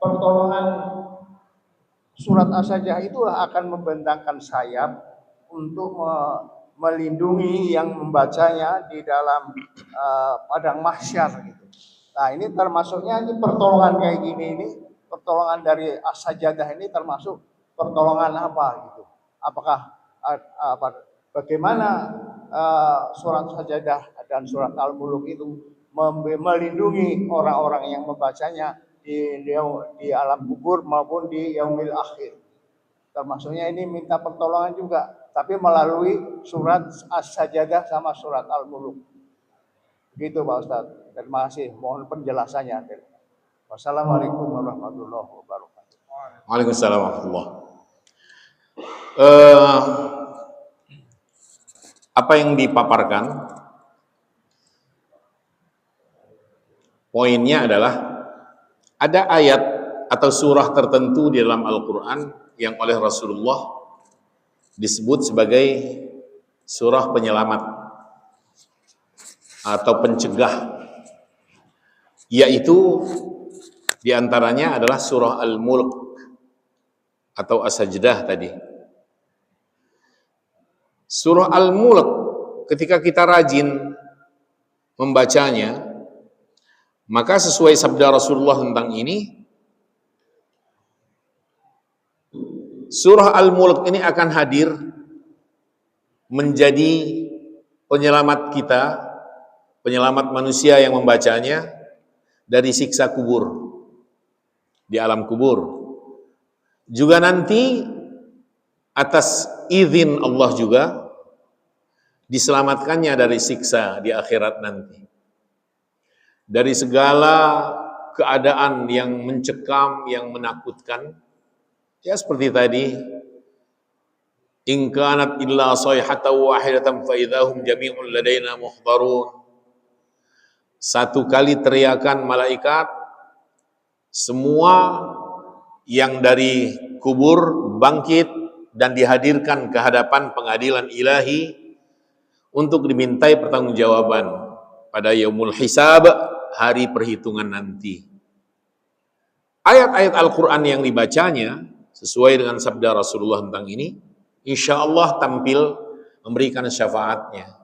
pertolongan surat As-Sajdah itulah akan membentangkan sayap untuk melindungi yang membacanya di dalam padang mahsyar gitu. Nah, ini termasuknya ini pertolongan kayak gini ini, pertolongan dari As-Sajdah ini termasuk pertolongan apa gitu. Apakah bagaimana surat Sajdah dan surat Al-Mulk itu melindungi orang-orang yang membacanya di alam kubur maupun di yaumil akhir. Termasuknya ini minta pertolongan juga, tapi melalui surat As-Sajdah sama surat Al-Mulk. Begitu Pak Ustadz. Terima kasih. Mohon penjelasannya. Wassalamualaikum warahmatullahi wabarakatuh. Waalaikumsalam warahmatullahi wabarakatuh. Apa yang dipaparkan poinnya adalah ada ayat atau surah tertentu di dalam Al-Quran yang oleh Rasulullah disebut sebagai surah penyelamat atau pencegah, yaitu diantaranya adalah surah Al-Mulk atau As-Sajdah tadi. Surah Al-Mulk ketika kita rajin membacanya, maka sesuai sabda Rasulullah tentang ini, surah Al-Mulk ini akan hadir menjadi penyelamat kita, penyelamat manusia yang membacanya dari siksa kubur, di alam kubur. Juga nanti atas izin Allah juga diselamatkannya dari siksa di akhirat nanti. Dari segala keadaan yang mencekam, yang menakutkan. Ya seperti tadi, in kanat illa sayhatan wahidatan fa idahum jami'un ladaina muhdarun. Satu kali teriakan malaikat, semua yang dari kubur bangkit dan dihadirkan ke hadapan pengadilan ilahi untuk dimintai pertanggungjawaban pada yaumul hisab, hari perhitungan nanti. Ayat-ayat Al-Quran yang dibacanya sesuai dengan sabda Rasulullah tentang ini, insya Allah tampil memberikan syafaatnya.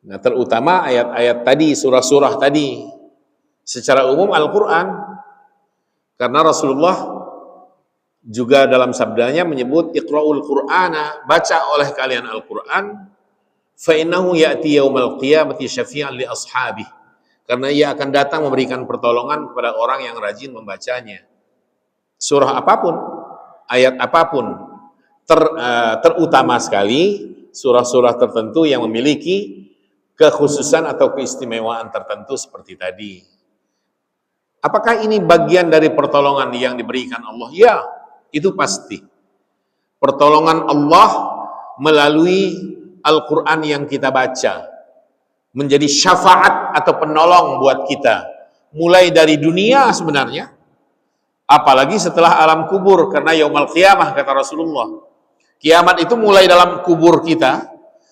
Nah, terutama ayat-ayat tadi, surah-surah tadi, secara umum Al-Quran, karena Rasulullah juga dalam sabdanya menyebut Iqra'ul Qur'ana, baca oleh kalian Al-Quran, fa innahu ya'ti yaumal qiyamati syafi'an li ashabihi, karena ia akan datang memberikan pertolongan kepada orang yang rajin membacanya. Surah apapun, ayat apapun, terutama sekali surah-surah tertentu yang memiliki kekhususan atau keistimewaan tertentu seperti tadi. Apakah ini bagian dari pertolongan yang diberikan Allah? Ya, itu pasti. Pertolongan Allah melalui Al-Quran yang kita baca menjadi syafaat atau penolong buat kita, mulai dari dunia sebenarnya, apalagi setelah alam kubur, karena yaumal qiyamah kata Rasulullah. Kiamat itu mulai dalam kubur kita,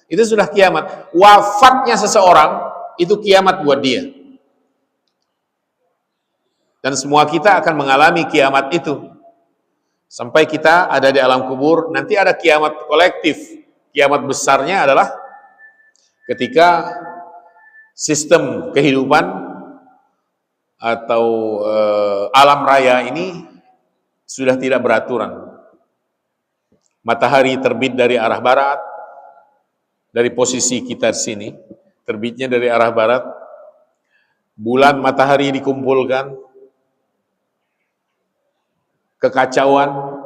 itu sudah kiamat. Wafatnya seseorang, itu kiamat buat dia. Dan semua kita akan mengalami kiamat itu. Sampai kita ada di alam kubur, nanti ada kiamat kolektif. Kiamat besarnya adalah ketika sistem kehidupan atau alam raya ini sudah tidak beraturan. Matahari terbit dari arah barat, dari posisi kita di sini, terbitnya dari arah barat, bulan matahari dikumpulkan, kekacauan,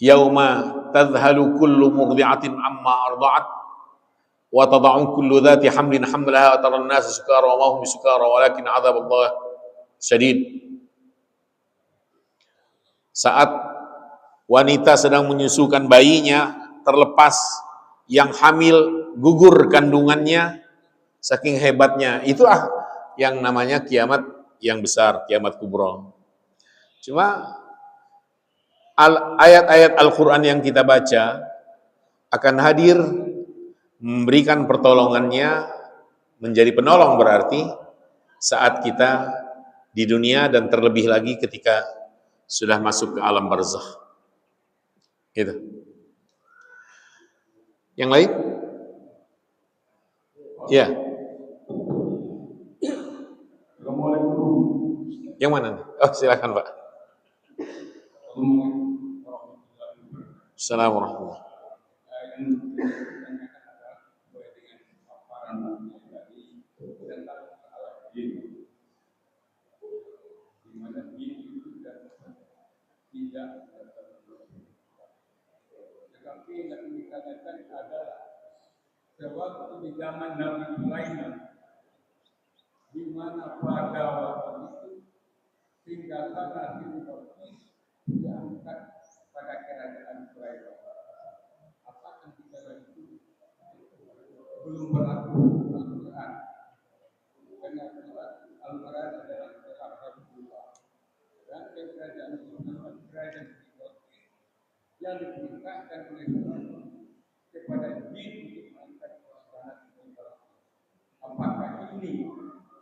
yauma tadhalu kullu murdi'atin amma arda'at wa tada'u kullu dhati hamlin hamlaha wa taran nasa sukara wa ma hum bisukara walakin 'adzaballah syadid. Saat wanita sedang menyusukan bayinya, terlepas yang hamil gugur kandungannya, saking hebatnya. Itulah yang namanya kiamat yang besar, kiamat kubra. Cuma ayat-ayat Al-Quran yang kita baca akan hadir memberikan pertolongannya, menjadi penolong berarti saat kita di dunia dan terlebih lagi ketika sudah masuk ke alam barzakh. Gitu. Yang lain? Ya. Yang mana? Oh, silakan Pak. Assalamualaikum warahmatullahi Sewaktu di zaman Nabi Sulaiman, di mana pada waktu itu singgasana Bilqis diangkat pada kerajaan Sulaiman. Apakah ketika itu belum berlaku Al-Quran? Karena Al-Quran adalah kitab Rasulullah dan kerajaan Sulaiman, kerajaan Bilqis yang diperintahkan oleh Sulaiman kepada jin untuk mengangkat kesusahan kita. Apakah ini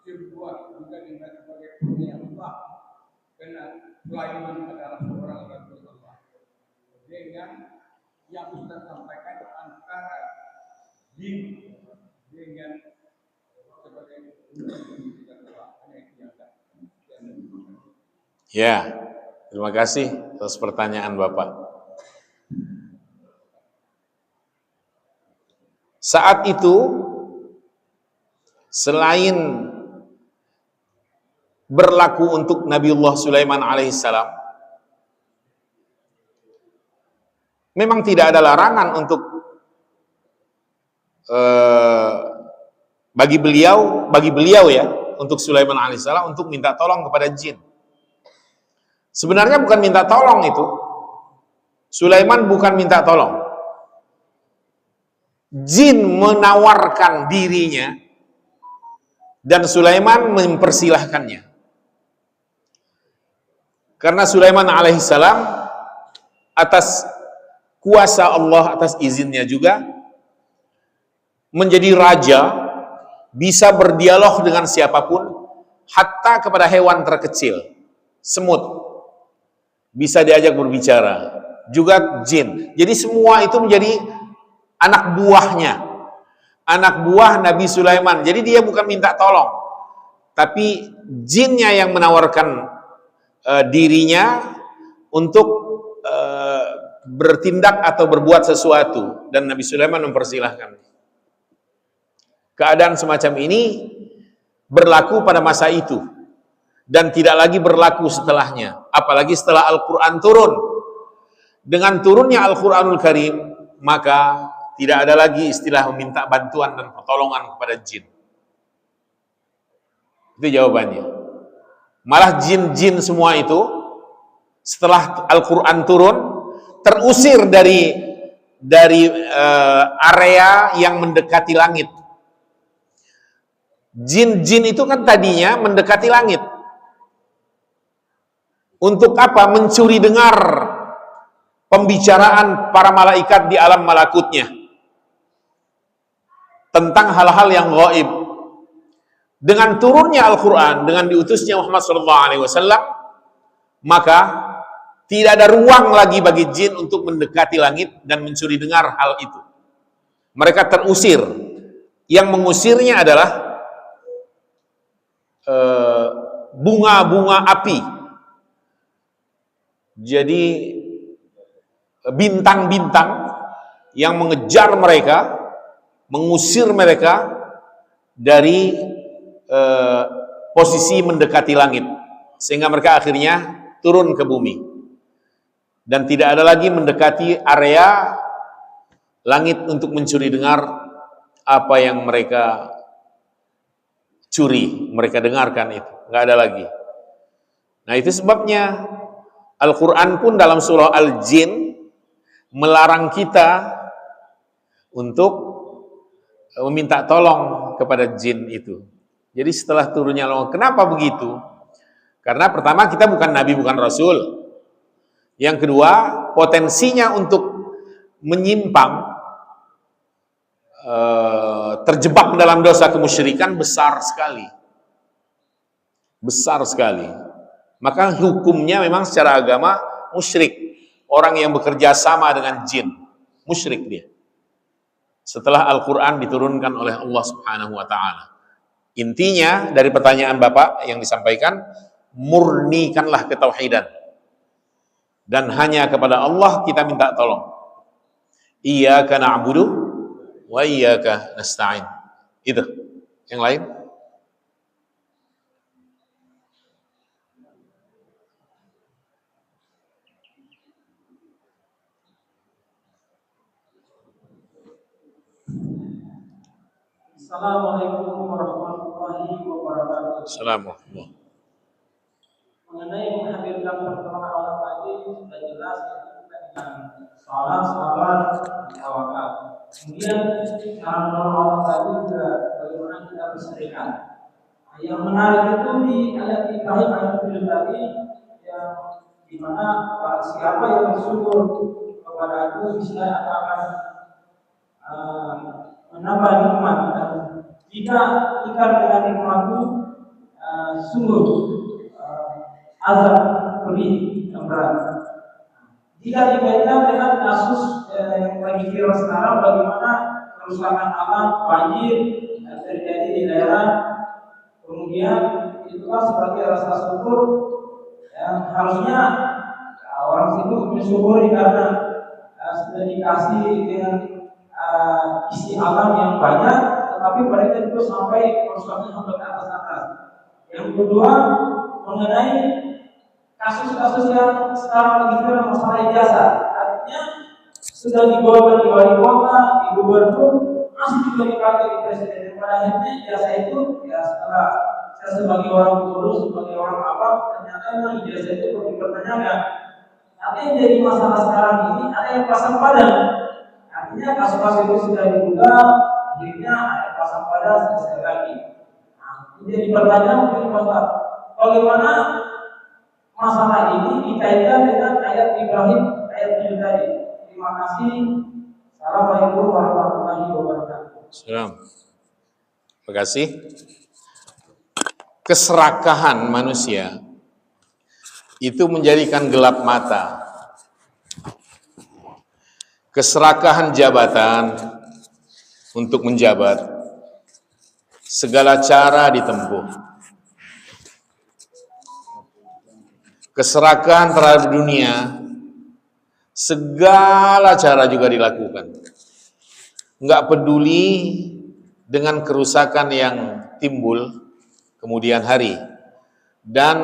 sebuah bukan dengan sebagai kurnia Allah? Karena Sulaiman adalah seorang Rasulullah. Dengan yang Ustaz sampaikan antara jin dengan sebagai Ya, terima kasih atas pertanyaan Bapak. Saat itu, selain berlaku untuk Nabiullah Sulaiman alaihissalam, memang tidak ada larangan untuk bagi beliau ya, untuk Sulaiman alaihissalam untuk minta tolong kepada jin. Sebenarnya bukan minta tolong itu. Sulaiman bukan minta tolong. Jin menawarkan dirinya dan Sulaiman mempersilahkannya. Karena Sulaiman alaihissalam atas kuasa Allah, atas izinnya juga menjadi raja, bisa berdialog dengan siapapun, hatta kepada hewan terkecil, semut, bisa diajak berbicara, juga jin. Jadi semua itu menjadi anak buahnya, anak buah Nabi Sulaiman. Jadi dia bukan minta tolong, tapi jinnya yang menawarkan dirinya untuk bertindak atau berbuat sesuatu dan Nabi Sulaiman mempersilahkan. Keadaan semacam ini berlaku pada masa itu dan tidak lagi berlaku setelahnya, apalagi setelah Al-Quran turun. Dengan turunnya Al-Quranul Karim, maka tidak ada lagi istilah meminta bantuan dan pertolongan kepada jin. Itu jawabannya. Malah jin-jin semua itu setelah Al-Quran turun terusir dari area yang mendekati langit. Jin-jin itu kan tadinya mendekati langit. Untuk apa? Mencuri dengar pembicaraan para malaikat di alam malakutnya tentang hal-hal yang gaib. Dengan turunnya Al-Quran, dengan diutusnya Muhammad SAW, maka tidak ada ruang lagi bagi jin untuk mendekati langit dan mencuri dengar hal itu. Mereka terusir. Yang mengusirnya adalah bunga-bunga api. Jadi bintang-bintang yang mengejar mereka, mengusir mereka dari posisi mendekati langit, sehingga mereka akhirnya turun ke bumi dan tidak ada lagi mendekati area langit untuk mencuri dengar apa yang mereka curi, mereka dengarkan itu, nggak ada lagi. Nah, itu sebabnya Al-Quran pun dalam surah Al-Jin melarang kita untuk meminta tolong kepada jin itu. Jadi setelah turunnya Allah, kenapa begitu? Karena pertama kita bukan nabi, bukan rasul. Yang kedua, potensinya untuk menyimpang, terjebak dalam dosa kemusyrikan besar sekali. Besar sekali. Maka hukumnya memang secara agama musyrik. Orang yang bekerja sama dengan jin, musyrik dia. Setelah Al-Quran diturunkan oleh Allah Subhanahu wa Ta'ala. Intinya dari pertanyaan Bapak yang disampaikan, murnikanlah ketauhidan. Dan hanya kepada Allah kita minta tolong. Iyyaka na'budu wa iyyaka nasta'in. Itu. Yang lain? Assalamualaikum warahmatullahi wabarakatuh. Assalamualaikum. Mengenai menghadirkan pertolongan Allah tadi sudah jelas dengan salat, sabar, tawakal. Kemudian cara menolong Allah tadi juga bagaimana kita berserikat. Yang menarik itu di ayat Ibrahim ayat 7 tadi, yang dimana siapa yang bersyukur kepada aku bisa akan menambah nikmat. Dan jika ikan dengan nikmatmu sungguh azab pedih yang berat. Jika dikaitkan dengan kasus yang lagi viral sekarang, bagaimana kerusakan alam, banjir yang terjadi di daerah, kemudian itulah sebagai rasa syukur yang harusnya orang situ mensyukuri karena sudah dikasih dengan isi alam yang banyak, tetapi mereka itu sampai kerusakan sampai ke atas. Yang kedua, mengenai kasus-kasus yang sekarang lagi viral masalah ijazah, artinya sudah dibawa di wali kota, di gubernur, masih juga dipakai di presiden. Pada akhirnya ijazah itu ya setelah saya sebagai orang guru, sebagai orang apa, ternyata memang ijazah itu perlu dipertanyakan. Tapi yang jadi masalah sekarang ini ada yang pasang padan. Artinya kasus-kasus itu sudah dibuka, akhirnya ada pasang padan selesai lagi. Nah, ini jadi pertanyaan mungkin bagaimana masalah ini dikaitkan dengan ayat Ibrahim ayat 7 tadi. Terima kasih. Assalamualaikum warahmatullahi wabarakatuh. Salam. Terima kasih. Keserakahan manusia itu menjadikan gelap mata. Keserakahan jabatan untuk menjabat, segala cara ditempuh. Keserakahan terhadap dunia, Segala cara juga dilakukan. Nggak peduli dengan kerusakan yang timbul kemudian hari dan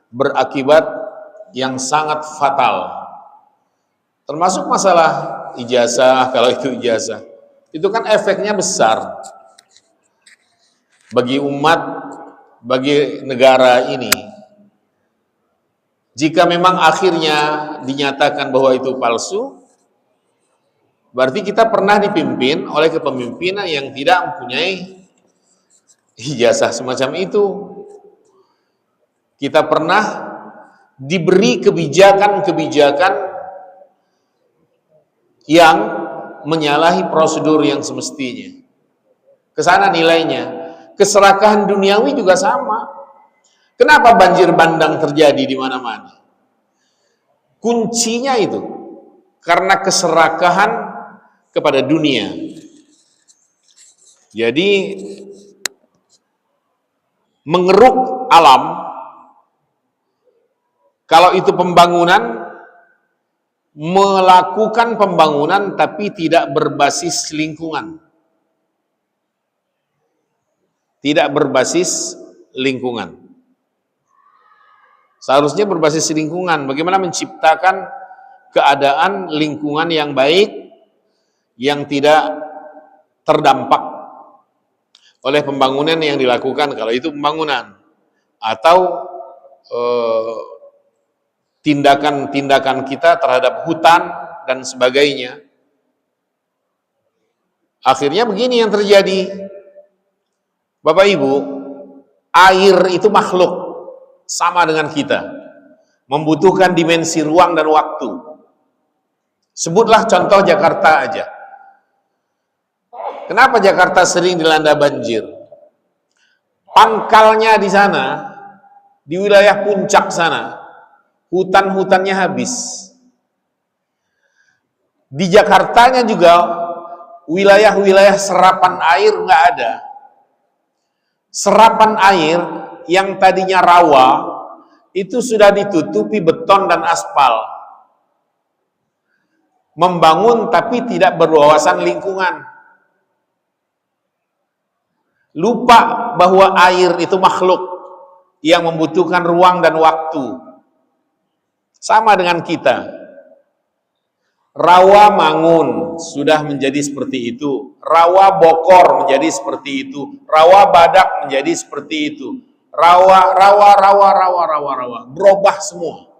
berakibat yang sangat fatal. Termasuk masalah ijazah, kalau itu ijazah. Itu kan efeknya besar bagi umat, bagi negara ini. Jika memang akhirnya dinyatakan bahwa itu palsu, berarti kita pernah dipimpin oleh kepemimpinan yang tidak mempunyai ijazah semacam itu. Kita pernah diberi kebijakan-kebijakan yang menyalahi prosedur yang semestinya. Kesana nilainya. Keserakahan duniawi juga sama. Kenapa banjir bandang terjadi di mana-mana? Kuncinya itu karena keserakahan kepada dunia. Jadi mengeruk alam, kalau itu pembangunan, melakukan pembangunan tapi tidak berbasis lingkungan. Tidak berbasis lingkungan. Seharusnya berbasis lingkungan. Bagaimana menciptakan keadaan lingkungan yang baik, yang tidak terdampak oleh pembangunan yang dilakukan, kalau itu pembangunan. Atau tindakan-tindakan kita terhadap hutan dan sebagainya. Akhirnya begini yang terjadi. Bapak Ibu, air itu makhluk sama dengan kita, membutuhkan dimensi ruang dan waktu. Sebutlah contoh Jakarta aja. Kenapa Jakarta sering dilanda banjir? Pangkalnya di sana, di wilayah puncak sana, hutan-hutannya habis. Di Jakartanya juga wilayah-wilayah serapan air nggak ada. Serapan air yang tadinya rawa itu sudah ditutupi beton dan aspal. Membangun tapi tidak berwawasan lingkungan. Lupa bahwa air itu makhluk yang membutuhkan ruang dan waktu. Sama dengan kita. Rawa Mangun sudah menjadi seperti itu. Rawa Bokor menjadi seperti itu. Rawa Badak menjadi seperti itu. Rawa. Berubah semua.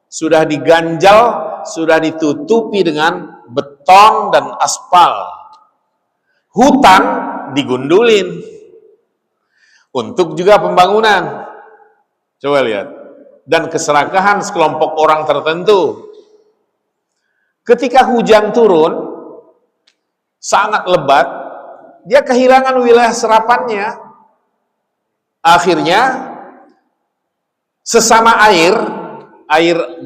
Sudah diganjal, sudah ditutupi dengan beton dan aspal. Hutan digundulin. Untuk juga pembangunan. Coba lihat. Dan keserakahan sekelompok orang tertentu. Ketika hujan turun, sangat lebat, dia kehilangan wilayah serapannya. Akhirnya, sesama air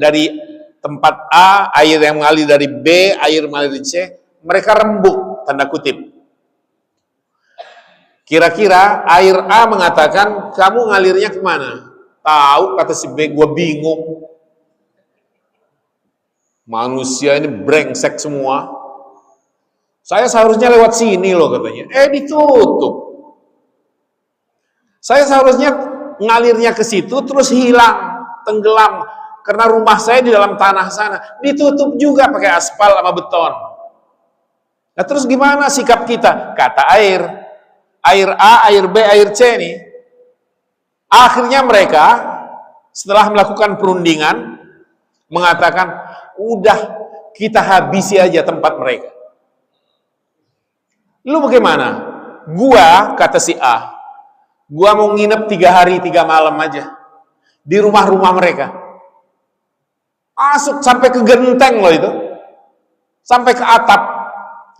dari tempat A, air yang mengalir dari B, air mengalir dari C, mereka rembuk, tanda kutip. Kira-kira air A mengatakan, kamu ngalirnya kemana? Tahu, kata si B, gue bingung. Manusia ini brengsek semua. Saya seharusnya lewat sini loh katanya. Ditutup. Saya seharusnya ngalirnya ke situ terus hilang, tenggelam. Karena rumah saya di dalam tanah sana. Ditutup juga pakai aspal sama beton. Nah terus gimana sikap kita? Kata air. Air A, air B, air C nih. Akhirnya mereka setelah melakukan perundingan mengatakan, udah kita habisi aja tempat mereka. Lu bagaimana? Gua, kata si A, gua mau nginep 3 hari 3 malam aja di rumah-rumah mereka. Masuk sampai ke genteng loh itu. Sampai ke atap.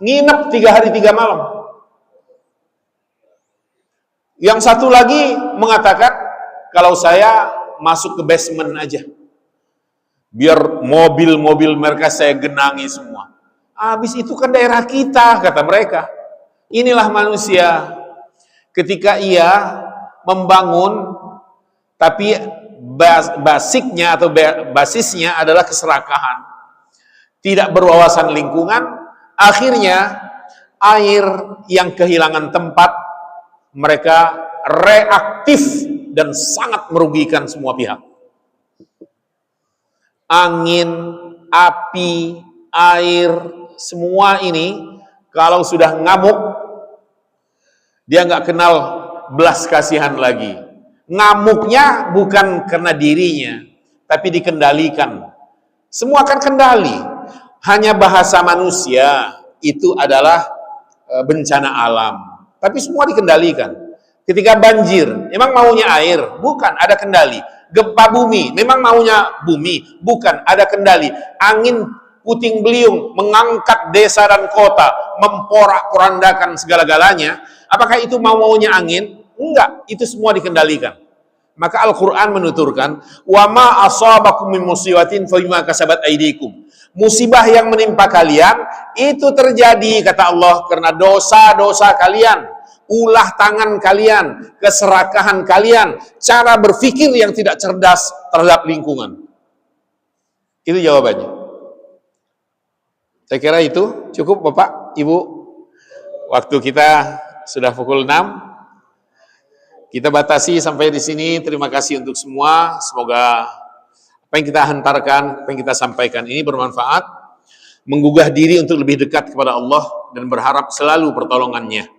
Nginep 3 hari 3 malam. Yang satu lagi mengatakan, kalau saya masuk ke basement aja. Biar mobil-mobil mereka saya genangi semua. Habis itu kan daerah kita, kata mereka. Inilah manusia. Ketika ia membangun, tapi basisnya adalah keserakahan. tidak berwawasan lingkungan, akhirnya air yang kehilangan tempat, mereka reaktif dan sangat merugikan semua pihak. Angin, api, air, semua ini kalau sudah ngamuk, dia nggak kenal belas kasihan lagi. Ngamuknya bukan karena dirinya, tapi dikendalikan. Semua akan kendali. Hanya bahasa manusia itu adalah bencana alam, tapi semua dikendalikan. Ketika banjir, memang maunya air, bukan, ada kendali. Gempa bumi, memang maunya bumi, bukan, ada kendali. Angin puting beliung mengangkat desa dan kota, memporak-porandakan segala-galanya. Apakah itu maunya angin? Enggak, itu semua dikendalikan. Maka Al-Quran menuturkan, wa ma asabakum min musibatin fa bima kasabat aydikum. Musibah yang menimpa kalian itu terjadi, kata Allah, karena dosa-dosa kalian, ulah tangan kalian, keserakahan kalian, cara berpikir yang tidak cerdas terhadap lingkungan. Itu jawabannya. Saya kira itu cukup, Bapak, Ibu. Waktu kita sudah pukul 6. Kita batasi sampai di sini. Terima kasih untuk semua. Semoga apa yang kita hantarkan, apa yang kita sampaikan ini bermanfaat, menggugah diri untuk lebih dekat kepada Allah dan berharap selalu pertolongannya.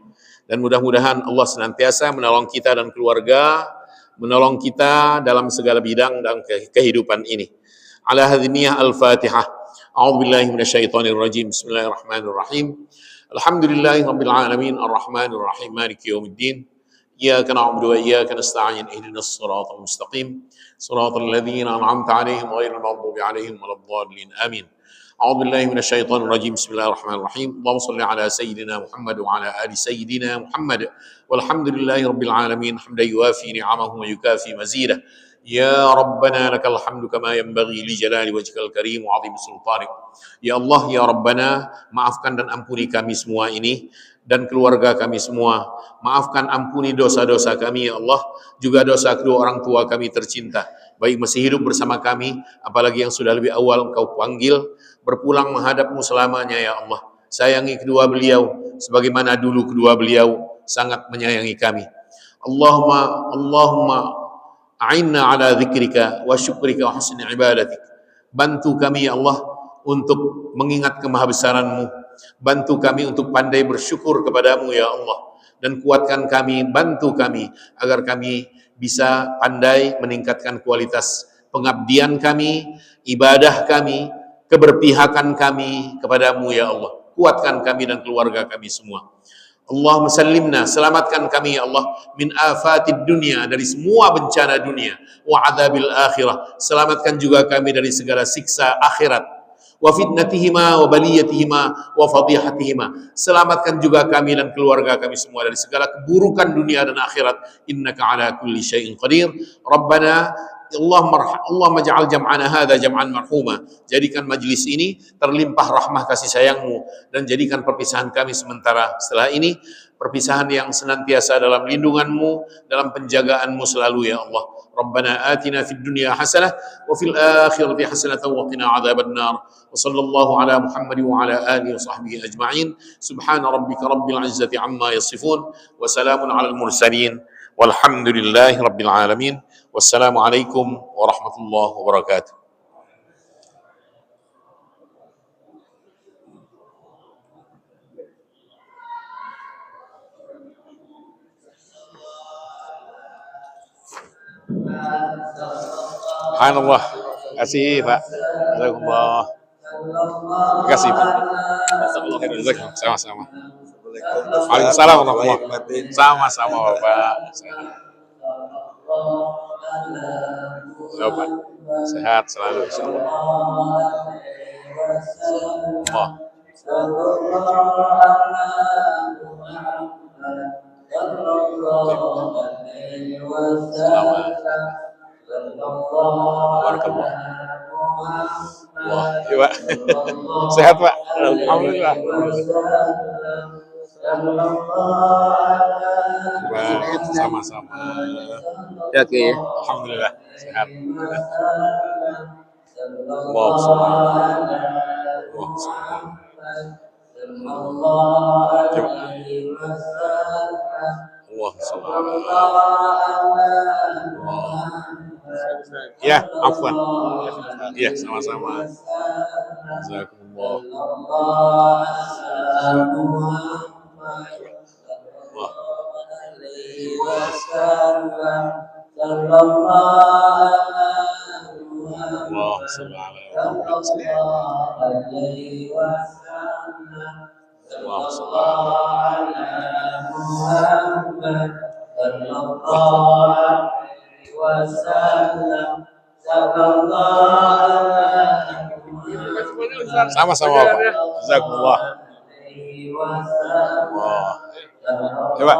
Dan mudah-mudahan Allah senantiasa menolong kita dan keluarga, menolong kita dalam segala bidang dan kehidupan ini. Ala hadhiniyah al-Fatihah. A'udzubillahi minasyaitonirrajim. Bismillahirrahmanirrahim. Alhamdulillahi rabbil alamin, arrahmanirrahim, maliki yaumiddin. Iyyaka na'budu wa iyyaka nasta'in. Ihdinas siratal mustaqim. Siratal ladzina an'amta 'alaihim ghairil maghdubi 'alaihim waladdallin. Amin. A'udzu billahi minasyaitonir rajim. Bismillahirrahmanirrahim. Allahumma shalli ala sayyidina Muhammad wa ala ali sayyidina Muhammad. Walhamdulillahi rabbil alamin. Hamdan yuwafi ni'amahu wa yukafi mazidah. Ya Rabbana lakal hamdu kama yanbaghi li jalali wajhikal karim wa 'azimi sultanik. Ya Allah, ya Rabbana, maafkan dan ampuni kami semua ini dan keluarga kami semua. Maafkan, ampuni dosa-dosa kami, ya Allah, juga dosa kedua orang tua kami tercinta, baik masih hidup bersama kami, apalagi yang sudah lebih awal Engkau panggil berpulang menghadap-Mu selamanya, ya Allah. Sayangi kedua beliau sebagaimana dulu kedua beliau sangat menyayangi kami. Allahumma a'inna ala dzikrika wa syukrika wa husni ibadatik. Bantu kami, ya Allah, untuk mengingat kemahabesaran-Mu. Bantu kami untuk pandai bersyukur kepadamu, ya Allah. Dan kuatkan kami, bantu kami, agar kami bisa pandai meningkatkan kualitas pengabdian kami, ibadah kami, keberpihakan kami kepadamu, ya Allah. Kuatkan kami dan keluarga kami semua. Allahumma sallimna, selamatkan kami, ya Allah, min afatid dunia, dari semua bencana dunia, wa adzabil akhirah, selamatkan juga kami dari segala siksa akhirat, wa fitnatihima wa baliyatihima wa fadihatihima, selamatkan juga kami dan keluarga kami semua dari segala keburukan dunia dan akhirat. Innaka ala kulli syai'in qadir. Rabbana Allahumma ja'al jam'ana hadza jam'an marhuma, jadikan majlis ini terlimpah rahmah kasih sayang-Mu, dan jadikan perpisahan kami sementara setelah ini perpisahan yang senantiasa dalam lindungan-Mu, dalam penjagaan-Mu selalu, ya Allah. Rabbana atina fid dunya hasanah wa fil akhirati hasanah wa qina adzabannar. Wa sallallahu ala Muhammad wa ala alihi wa sahbihi ajma'in. Subhana rabbika rabbil izzati amma yasifun wa salamun alal mursalin walhamdulillahi rabbil alamin. Wassalamualaikum warahmatullahi wabarakatuh. Subhanallah. Terima kasih, Pak. Jazakumullah. Terima kasih, Pak. Sama-sama. Waalaikumsalam warahmatullahi wabarakatuh. Sama-sama, Bapak. Bapak sehat selalu, insyaallah. Barakallah. Wah, iya, Pak. Sehat, Pak. Alhamdulillah. Sama-sama. Sehat ya. Alhamdulillah. Sehat. Allah subhanahu Ya, afwan. Ya, sama-sama. Jazakumullah. Allah sama-sama Pak. Jazakumullah. Allah. Coba.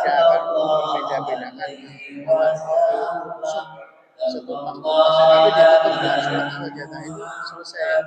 Tidak akan membeda-bedakan satu faktor tapi ditutup jatah itu selesai.